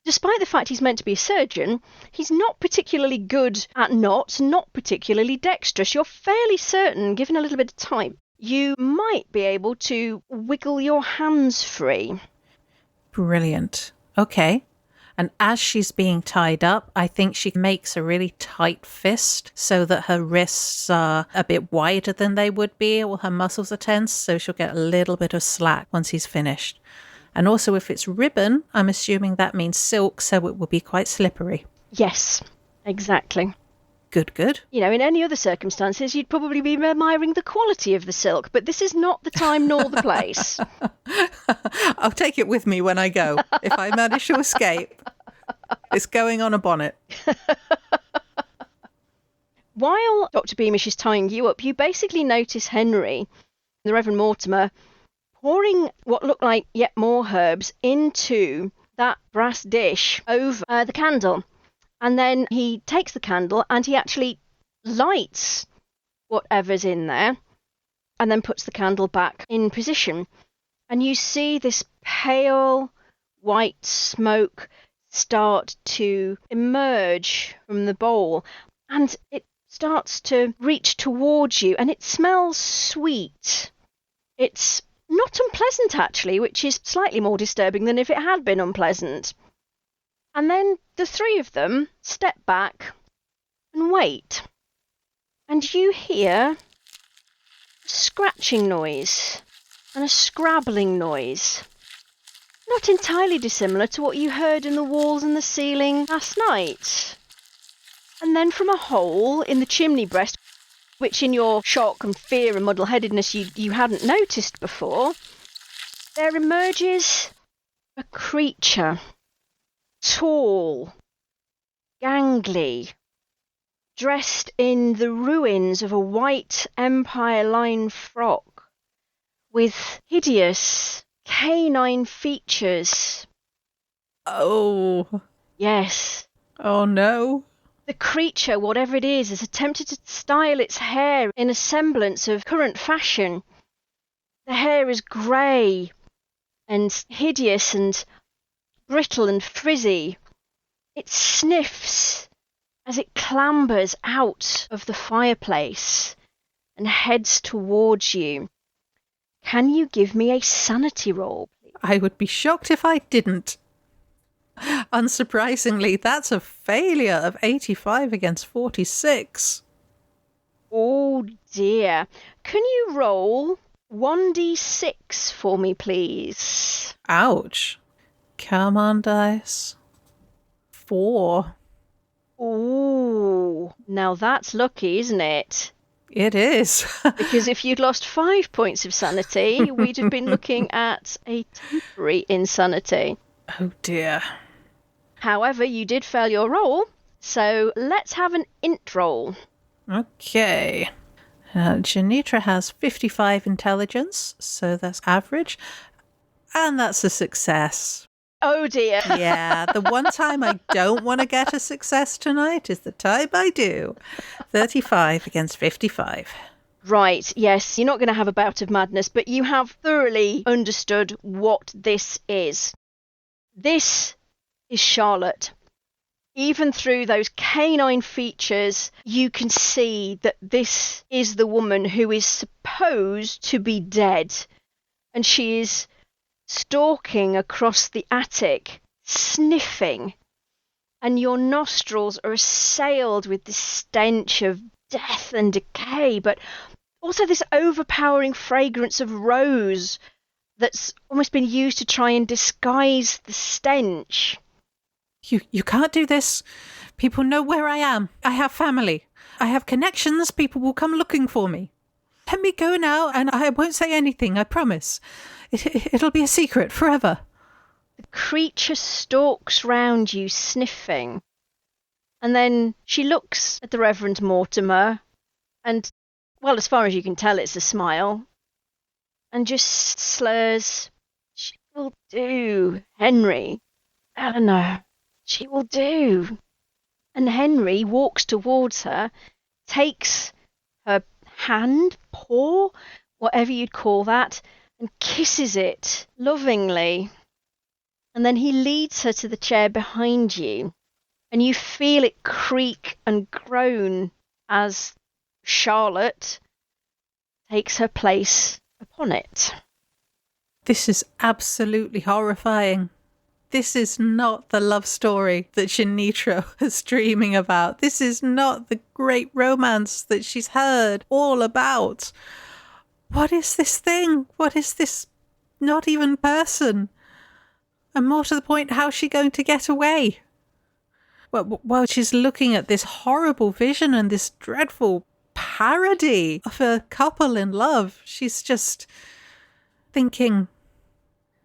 despite the fact he's meant to be a surgeon, he's not particularly good at knots, not particularly dexterous. You're fairly certain, given a little bit of time, you might be able to wiggle your hands free. Brilliant. Okay. And as she's being tied up, I think she makes a really tight fist so that her wrists are a bit wider than they would be. All her muscles are tense, so she'll get a little bit of slack once he's finished. And also, if it's ribbon, I'm assuming that means silk, so it will be quite slippery. Yes, exactly. Good. You know, in any other circumstances, you'd probably be admiring the quality of the silk, but this is not the time nor the place. I'll take it with me when I go. If I manage to escape, it's going on a bonnet. While Dr. Beamish is tying you up, you basically notice Henry, the Reverend Mortimer, pouring what look like yet more herbs into that brass dish over the candle. And then he takes the candle and he actually lights whatever's in there and then puts the candle back in position. And you see this pale white smoke start to emerge from the bowl, and it starts to reach towards you, and it smells sweet. It's not unpleasant, actually, which is slightly more disturbing than if it had been unpleasant. And then the three of them step back and wait. And you hear a scratching noise and a scrabbling noise. Not entirely dissimilar to what you heard in the walls and the ceiling last night. And then from a hole in the chimney breast, which in your shock and fear and muddle-headedness you hadn't noticed before, there emerges a creature. Tall, gangly, dressed in the ruins of a white Empire line frock, with hideous canine features. Oh. Yes. Oh no. The creature, whatever it is, has attempted to style its hair in a semblance of current fashion. The hair is grey and hideous and brittle and frizzy. It sniffs as it clambers out of the fireplace and heads towards you. Can you give me a sanity roll, please? I would be shocked if I didn't. Unsurprisingly, that's a failure of 85 against 46. Oh dear. Can you roll 1d6 for me, please? Ouch. Come on, dice. 4. Ooh, now that's lucky, isn't it? It is. Because if you'd lost 5 points of sanity, we'd have been looking at a temporary insanity. Oh dear. However, you did fail your roll, so let's have an int roll. Okay. Janitra has 55 intelligence, so that's average. And that's a success. Oh dear. Yeah, the one time I don't want to get a success tonight is the time I do. 35 against 55. Right, yes, you're not going to have a bout of madness, but you have thoroughly understood what this is. This is Charlotte. Even through those canine features, you can see that this is the woman who is supposed to be dead. And she is stalking across the attic, sniffing. And your nostrils are assailed with this stench of death and decay, but also this overpowering fragrance of rose that's almost been used to try and disguise the stench. You can't do this. People know where I am. I have family. I have connections. People will come looking for me. Let me go now, and I won't say anything, I promise. It'll be a secret forever. The creature stalks round you, sniffing. And then she looks at the Reverend Mortimer, and, well, as far as you can tell, it's a smile, and just slurs, "She will do, Henry. Eleanor, she will do." And Henry walks towards her, takes her hand, paw, whatever you'd call that, and kisses it lovingly. And then he leads her to the chair behind you, and you feel it creak and groan as Charlotte takes her place upon it. This is absolutely horrifying. This is not the love story that Janitra was dreaming about. This is not the great romance that she's heard all about. What is this thing? What is this not even person? And more to the point, how's she going to get away? Well, while she's looking at this horrible vision and this dreadful parody of a couple in love, she's just thinking,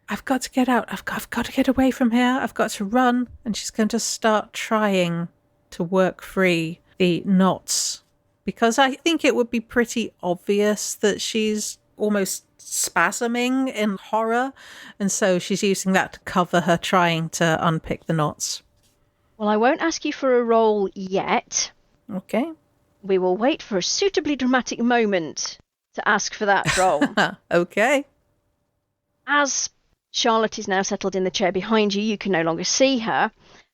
I've got to get out. I've got to get away from here. I've got to run. And she's going to start trying to work free the knots, because I think it would be pretty obvious that she's almost spasming in horror. And so she's using that to cover her trying to unpick the knots. Well, I won't ask you for a roll yet. Okay. We will wait for a suitably dramatic moment to ask for that roll. Okay. As Charlotte is now settled in the chair behind you, you can no longer see her.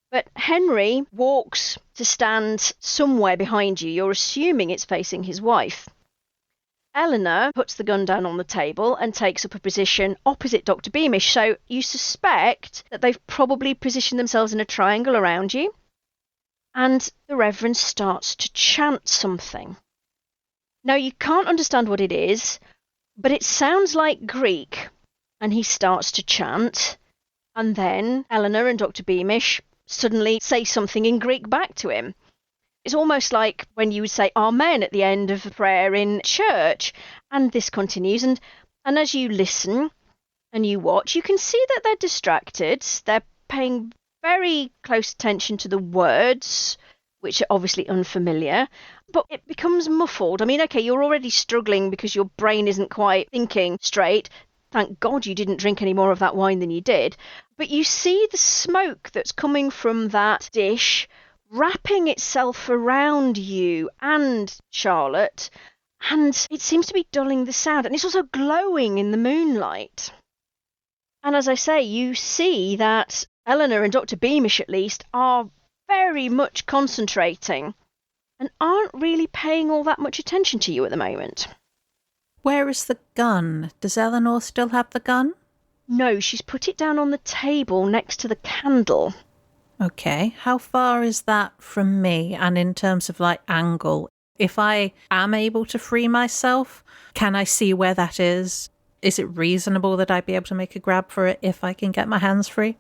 But Henry walks to stand somewhere behind you. You're assuming it's facing his wife. Eleanor puts the gun down on the table and takes up a position opposite Dr. Beamish, so you suspect that they've probably positioned themselves in a triangle around you. And the Reverend starts to chant something. Now, you can't understand what it is, but it sounds like Greek, and he starts to chant, and then Eleanor and Dr. Beamish suddenly say something in Greek back to him. It's almost like when you would say Amen at the end of a prayer in church. And this continues. And as you listen and you watch, you can see that they're distracted. They're paying very close attention to the words, which are obviously unfamiliar. But it becomes muffled. I mean, okay, you're already struggling because your brain isn't quite thinking straight. Thank God you didn't drink any more of that wine than you did. But you see the smoke that's coming from that dish wrapping itself around you and Charlotte, and it seems to be dulling the sound, and it's also glowing in the moonlight. And as I say, you see that Eleanor and Dr. Beamish, at least, are very much concentrating and aren't really paying all that much attention to you at the moment. Where is the gun? Does Eleanor still have the gun? No, she's put it down on the table next to the candle. Okay, how far is that from me? And in terms of like angle, if I am able to free myself, can I see where that is? Is it reasonable that I'd be able to make a grab for it if I can get my hands free?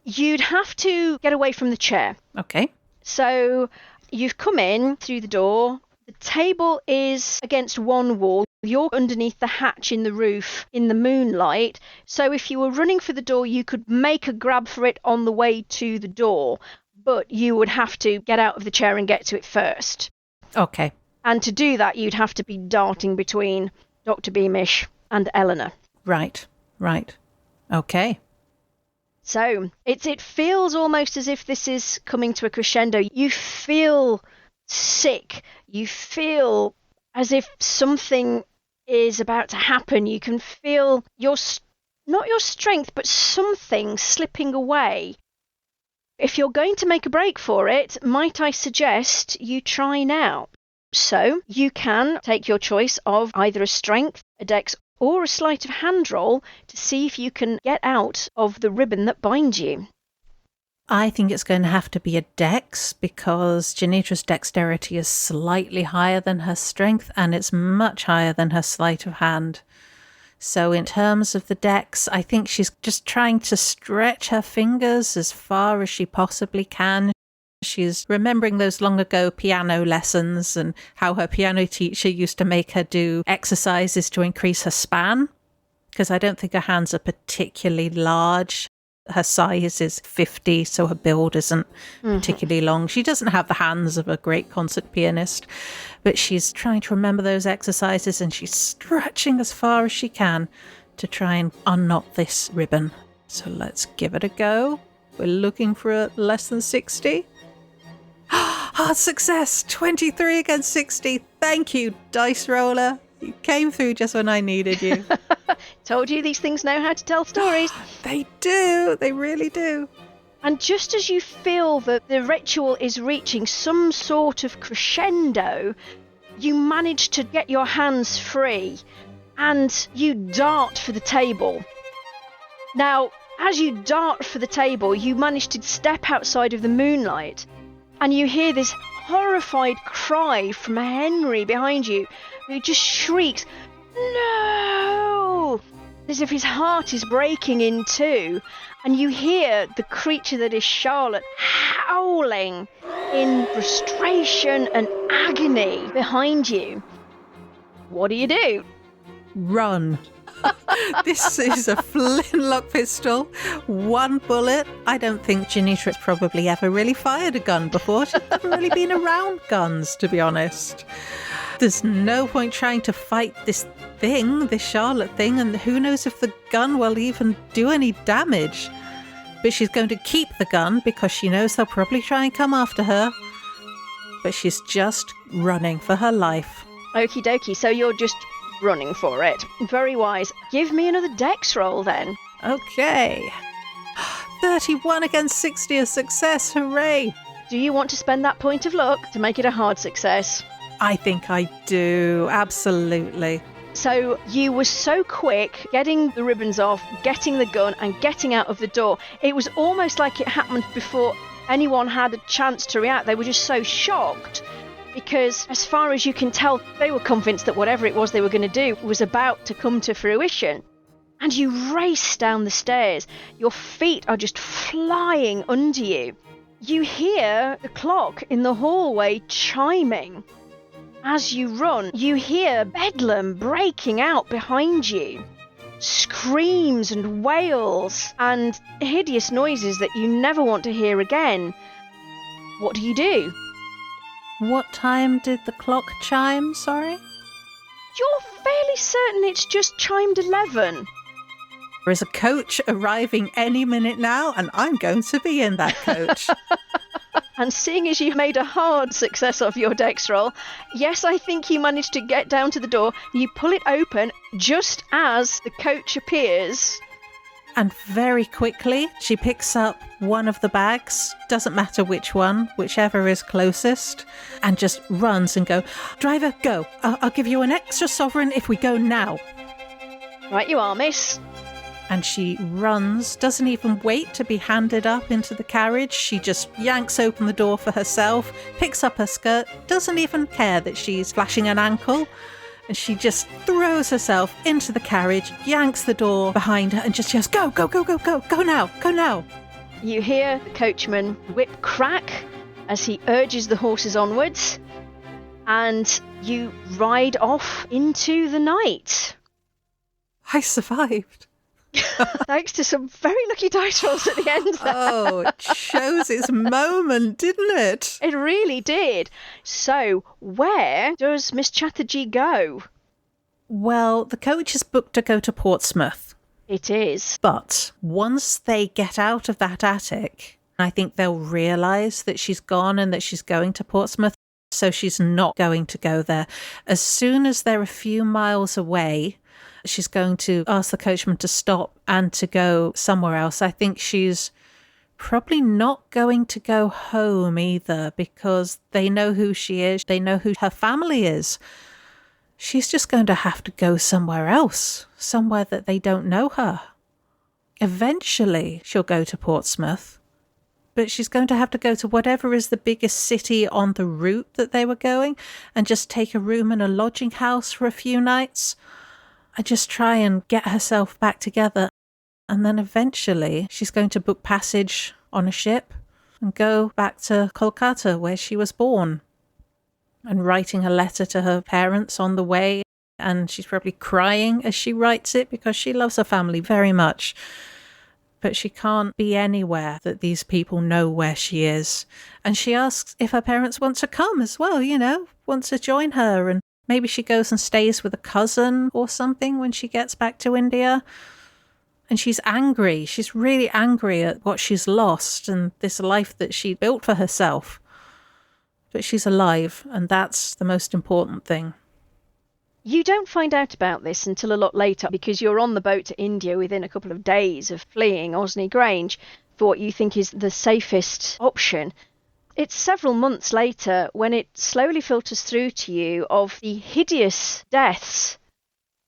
You'd have to get away from the chair. Okay. So you've come in through the door. The table is against one wall. You're underneath the hatch in the roof in the moonlight. So if you were running for the door, you could make a grab for it on the way to the door, but you would have to get out of the chair and get to it first. Okay. And to do that, you'd have to be darting between Dr. Beamish and Eleanor. Right. Okay. So it feels almost as if this is coming to a crescendo. You feel sick. You feel as if something is about to happen. You can feel not your strength, but something slipping away. If you're going to make a break for it, might I suggest you try now? So you can take your choice of either a strength, a dex, or a sleight of hand roll to see if you can get out of the ribbon that binds you. I think it's going to have to be a dex, because Janitra's dexterity is slightly higher than her strength, and it's much higher than her sleight of hand. So in terms of the dex, I think she's just trying to stretch her fingers as far as she possibly can. She's remembering those long ago piano lessons and how her piano teacher used to make her do exercises to increase her span, because I don't think her hands are particularly large. Her size is 50, so her build isn't particularly long. She doesn't have the hands of a great concert pianist, but she's trying to remember those exercises, and she's stretching as far as she can to try and unknot this ribbon. So let's give it a go. We're looking for a less than 60. Hard success! 23 against 60. Thank you, dice roller. You came through just when I needed you. Told you these things know how to tell stories. They do. They really do. And just as you feel that the ritual is reaching some sort of crescendo, you manage to get your hands free and you dart for the table. Now, as you dart for the table, you manage to step outside of the moonlight and you hear this horrified cry from Henry behind you, who just shrieks, "No!" as if his heart is breaking in two, and you hear the creature that is Charlotte howling in frustration and agony behind you. What do? Run. This is a flintlock pistol. One bullet. I don't think Janitra's probably ever really fired a gun before. She's never really been around guns, to be honest. There's no point trying to fight this thing, this Charlotte thing, and who knows if the gun will even do any damage. But she's going to keep the gun because she knows they'll probably try and come after her. But she's just running for her life. Okie dokie, so you're just running for it. Very wise. Give me another dex roll then. Okay. 31 against 60, a success. Hooray. Do you want to spend that point of luck to make it a hard success? I think I do. Absolutely. So you were so quick getting the ribbons off, getting the gun and getting out of the door. It was almost like it happened before anyone had a chance to react. They were just so shocked because, as far as you can tell, they were convinced that whatever it was they were going to do was about to come to fruition. And you race down the stairs. Your feet are just flying under you. You hear the clock in the hallway chiming. As you run, you hear bedlam breaking out behind you. Screams and wails and hideous noises that you never want to hear again. What do? What time did the clock chime, sorry? You're fairly certain it's just chimed 11. There is a coach arriving any minute now, and I'm going to be in that coach. And seeing as you made a hard success of your dex roll, yes, I think you managed to get down to the door. You pull it open just as the coach appears. And very quickly, she picks up one of the bags, doesn't matter which one, whichever is closest, and just runs and go, "Driver, go. I'll give you an extra sovereign if we go now." Right you are, miss. And she runs, doesn't even wait to be handed up into the carriage. She just yanks open the door for herself, picks up her skirt, doesn't even care that she's flashing an ankle. And she just throws herself into the carriage, yanks the door behind her and just yells, "Go, go, go, go, go, go now, go now." You hear the coachman whip crack as he urges the horses onwards. And you ride off into the night. I survived. Thanks to some very lucky dice rolls at the end there. Oh, it chose its moment, didn't it? It really did. So, where does Miss Chatterjee go? Well, the coach is booked to go to Portsmouth. It is. But once they get out of that attic, I think they'll realise that she's gone and that she's going to Portsmouth. So she's not going to go there. As soon as they're a few miles away, she's going to ask the coachman to stop and to go somewhere else. I think she's probably not going to go home either because they know who she is. They know who her family is. She's just going to have to go somewhere else, somewhere that they don't know her. Eventually, she'll go to Portsmouth, but she's going to have to go to whatever is the biggest city on the route that they were going and just take a room in a lodging house for a few nights. I just try and get herself back together. And then eventually she's going to book passage on a ship and go back to Kolkata where she was born. And writing a letter to her parents on the way. And she's probably crying as she writes it because she loves her family very much. But she can't be anywhere that these people know where she is. And she asks if her parents want to come as well, want to join her. And maybe she goes and stays with a cousin or something when she gets back to India. And she's angry. She's really angry at what she's lost and this life that she built for herself. But she's alive, and that's the most important thing. You don't find out about this until a lot later because you're on the boat to India within a couple of days of fleeing Osney Grange for what you think is the safest option. It's several months later when it slowly filters through to you of the hideous deaths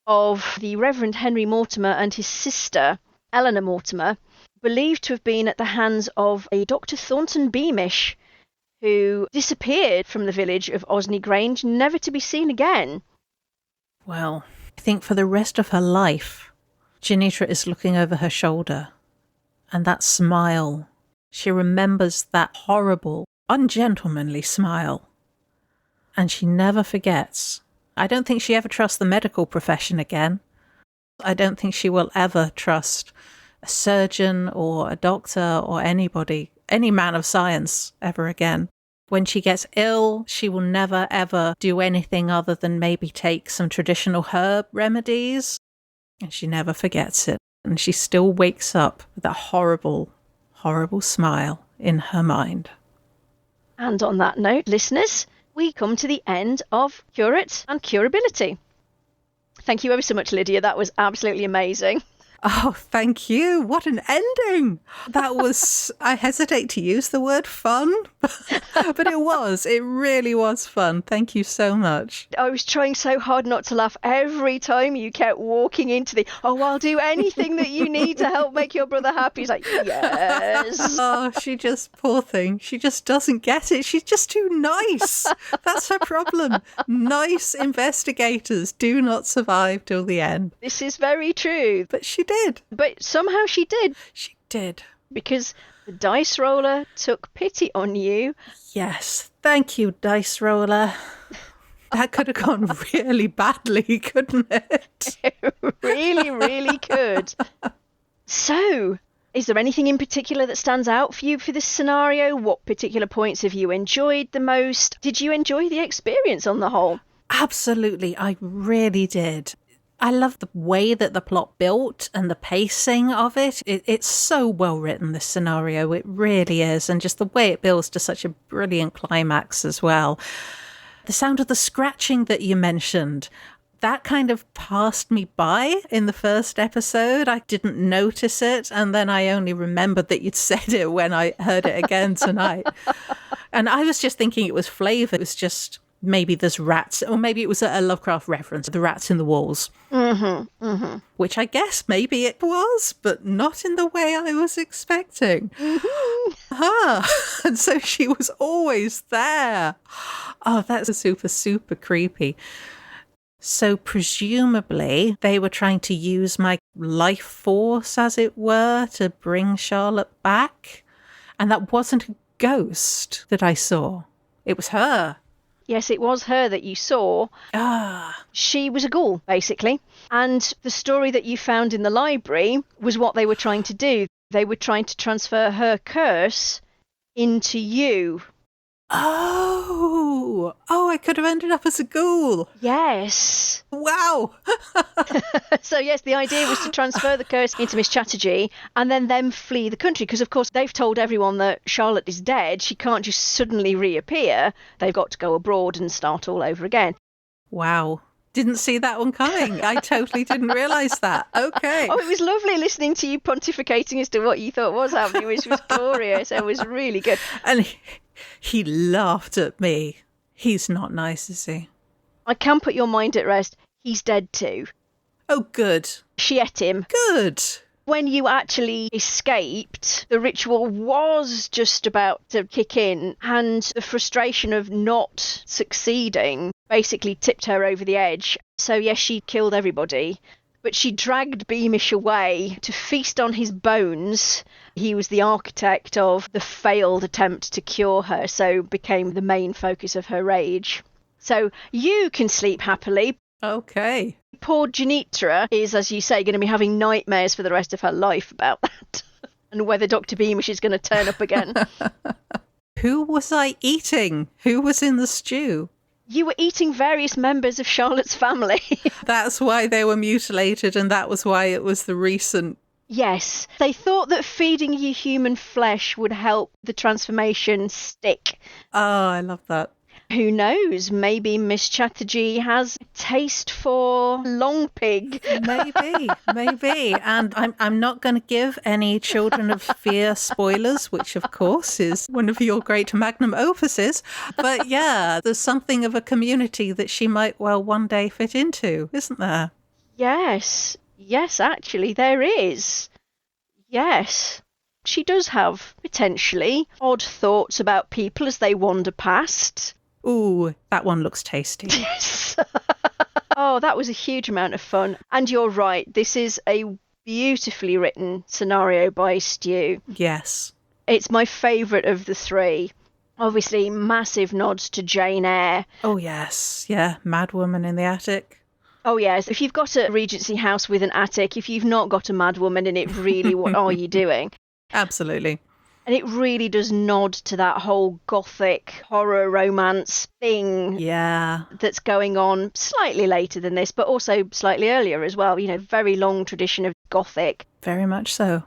of the Reverend Henry Mortimer and his sister, Eleanor Mortimer, believed to have been at the hands of a Dr. Thornton Beamish, who disappeared from the village of Osney Grange, never to be seen again. Well, I think for the rest of her life, Janitra is looking over her shoulder, and that smile, she remembers that horrible, ungentlemanly smile. And she never forgets. I don't think she ever trusts the medical profession again. I don't think she will ever trust a surgeon or a doctor or anybody, any man of science ever again. When she gets ill, she will never ever do anything other than maybe take some traditional herb remedies. And she never forgets it. And she still wakes up with that horrible, horrible smile in her mind. And on that note, listeners, we come to the end of Curate and Curability. Thank you ever so much, Lydia. That was absolutely amazing. Oh, thank you. What an ending. That was, I hesitate to use the word fun, but it really was fun. Thank you so much. I was trying so hard not to laugh every time you kept walking into I'll do anything that you need to help make your brother happy. He's like, yes. Oh, poor thing. She just doesn't get it. She's just too nice. That's her problem. Nice investigators do not survive till the end. This is very true. But she did. But somehow she did. She did. Because the dice roller took pity on you. Yes. Thank you, dice roller. That could have gone really badly, couldn't it? It really, really could. So, is there anything in particular that stands out for you for this scenario? What particular points have you enjoyed the most? Did you enjoy the experience on the whole? Absolutely. I really did. I love the way that the plot built and the pacing of it. It's so well written, this scenario. It really is. And just the way it builds to such a brilliant climax as well. The sound of the scratching that you mentioned, that kind of passed me by in the first episode. I didn't notice it. And then I only remembered that you'd said it when I heard it again tonight. And I was just thinking it was flavour. It was just... maybe there's rats, or maybe it was a Lovecraft reference, the rats in the walls. Which I guess maybe it was, but not in the way I was expecting. And so she was always there. Oh, that's super, super creepy. So presumably they were trying to use my life force, as it were, to bring Charlotte back. And that wasn't a ghost that I saw. It was her. Yes, it was her that you saw. She was a ghoul, basically. And the story that you found in the library was what they were trying to do. They were trying to transfer her curse into you. Oh, I could have ended up as a ghoul. Yes. Wow. So yes, the idea was to transfer the curse into Miss Chatterjee and then them flee the country, because of course they've told everyone that Charlotte is dead. She can't just suddenly reappear. They've got to go abroad and start all over again. Wow. Didn't see that one coming. I totally didn't realise that. Okay. Oh, it was lovely listening to you pontificating as to what you thought was happening, which was glorious. It was really good. And he laughed at me. He's not nice, is he? I can put your mind at rest. He's dead too. Oh, good. She ate him. Good. When you actually escaped, the ritual was just about to kick in, and the frustration of not succeeding basically tipped her over the edge. So yes, she killed everybody, but she dragged Beamish away to feast on his bones. He was the architect of the failed attempt to cure her, so became the main focus of her rage. So you can sleep happily. Okay. Poor Janitra is, as you say, going to be having nightmares for the rest of her life about that. And whether Dr. Beamish is going to turn up again. Who was I eating? Who was in the stew? You were eating various members of Charlotte's family. That's why they were mutilated, and that was why it was the recent... Yes. They thought that feeding you human flesh would help the transformation stick. Oh, I love that. Who knows? Maybe Miss Chatterjee has a taste for long pig. Maybe. And I'm not going to give any Children of Fear spoilers, which of course is one of your great magnum opuses. But yeah, there's something of a community that she might well one day fit into, isn't there? Yes, actually there is. Yes. She does have, potentially, odd thoughts about people as they wander past. Ooh, that one looks tasty. Yes. Oh, that was a huge amount of fun. And you're right, this is a beautifully written scenario by Stu. Yes. It's my favourite of the three. Obviously, massive nods to Jane Eyre. Oh, yes. Yeah, Madwoman in the Attic. Oh, yes. If you've got a Regency house with an attic, if you've not got a madwoman in it, really, what are you doing? Absolutely. And it really does nod to that whole gothic horror romance thing that's going on slightly later than this, but also slightly earlier as well. You know, very long tradition of gothic. Very much so.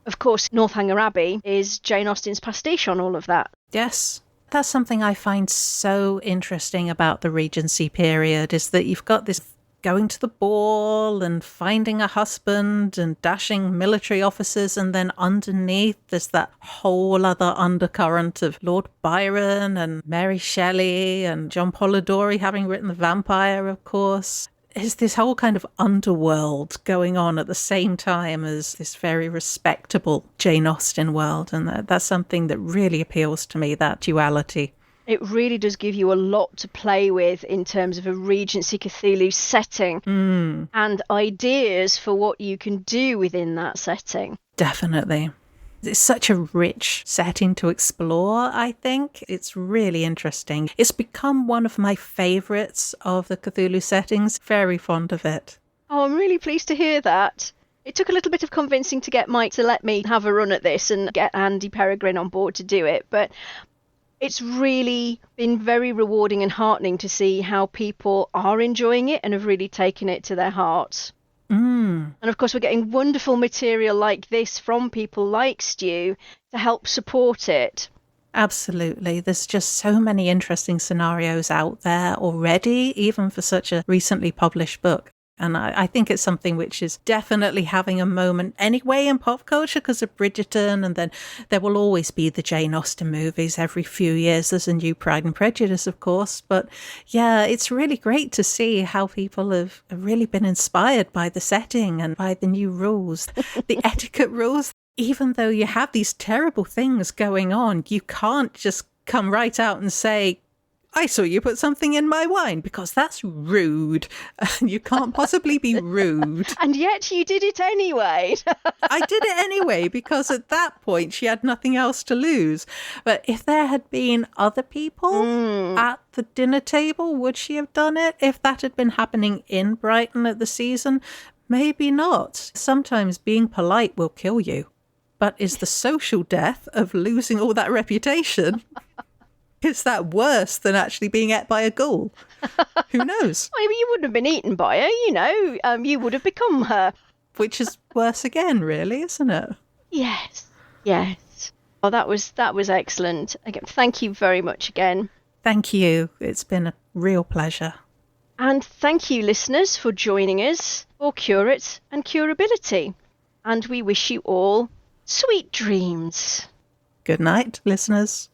Of course, Northanger Abbey is Jane Austen's pastiche on all of that. Yes. That's something I find so interesting about the Regency period, is that you've got this going to the ball and finding a husband and dashing military officers, and then underneath there's that whole other undercurrent of Lord Byron and Mary Shelley and John Polidori having written The Vampire, of course. Is this whole kind of underworld going on at the same time as this very respectable Jane Austen world, and that's something that really appeals to me, that duality. It really does give you a lot to play with in terms of a Regency Cthulhu setting and ideas for what you can do within that setting. Definitely. It's such a rich setting to explore, I think. It's really interesting. It's become one of my favourites of the Cthulhu settings. Very fond of it. Oh, I'm really pleased to hear that. It took a little bit of convincing to get Mike to let me have a run at this and get Andy Peregrine on board to do it, but it's really been very rewarding and heartening to see how people are enjoying it and have really taken it to their hearts. And of course, we're getting wonderful material like this from people like Stu to help support it. Absolutely. There's just so many interesting scenarios out there already, even for such a recently published book. And I think it's something which is definitely having a moment anyway in pop culture because of Bridgerton, and then there will always be the Jane Austen movies every few years. There's a new Pride and Prejudice, of course. But yeah, it's really great to see how people have really been inspired by the setting and by the new rules, the etiquette rules. Even though you have these terrible things going on, you can't just come right out and say, I saw you put something in my wine, because that's rude. You can't possibly be rude. And yet you did it anyway. I did it anyway, because at that point she had nothing else to lose. But if there had been other people at the dinner table, would she have done it? If that had been happening in Brighton at the season, maybe not. Sometimes being polite will kill you. But is the social death of losing all that reputation... Is that worse than actually being ate by a ghoul? Who knows? I mean, you wouldn't have been eaten by her, you know. You would have become her. Which is worse again, really, isn't it? Yes. Oh, that was excellent. Again, thank you very much again. Thank you. It's been a real pleasure. And thank you, listeners, for joining us for Curate and Curability. And we wish you all sweet dreams. Good night, listeners.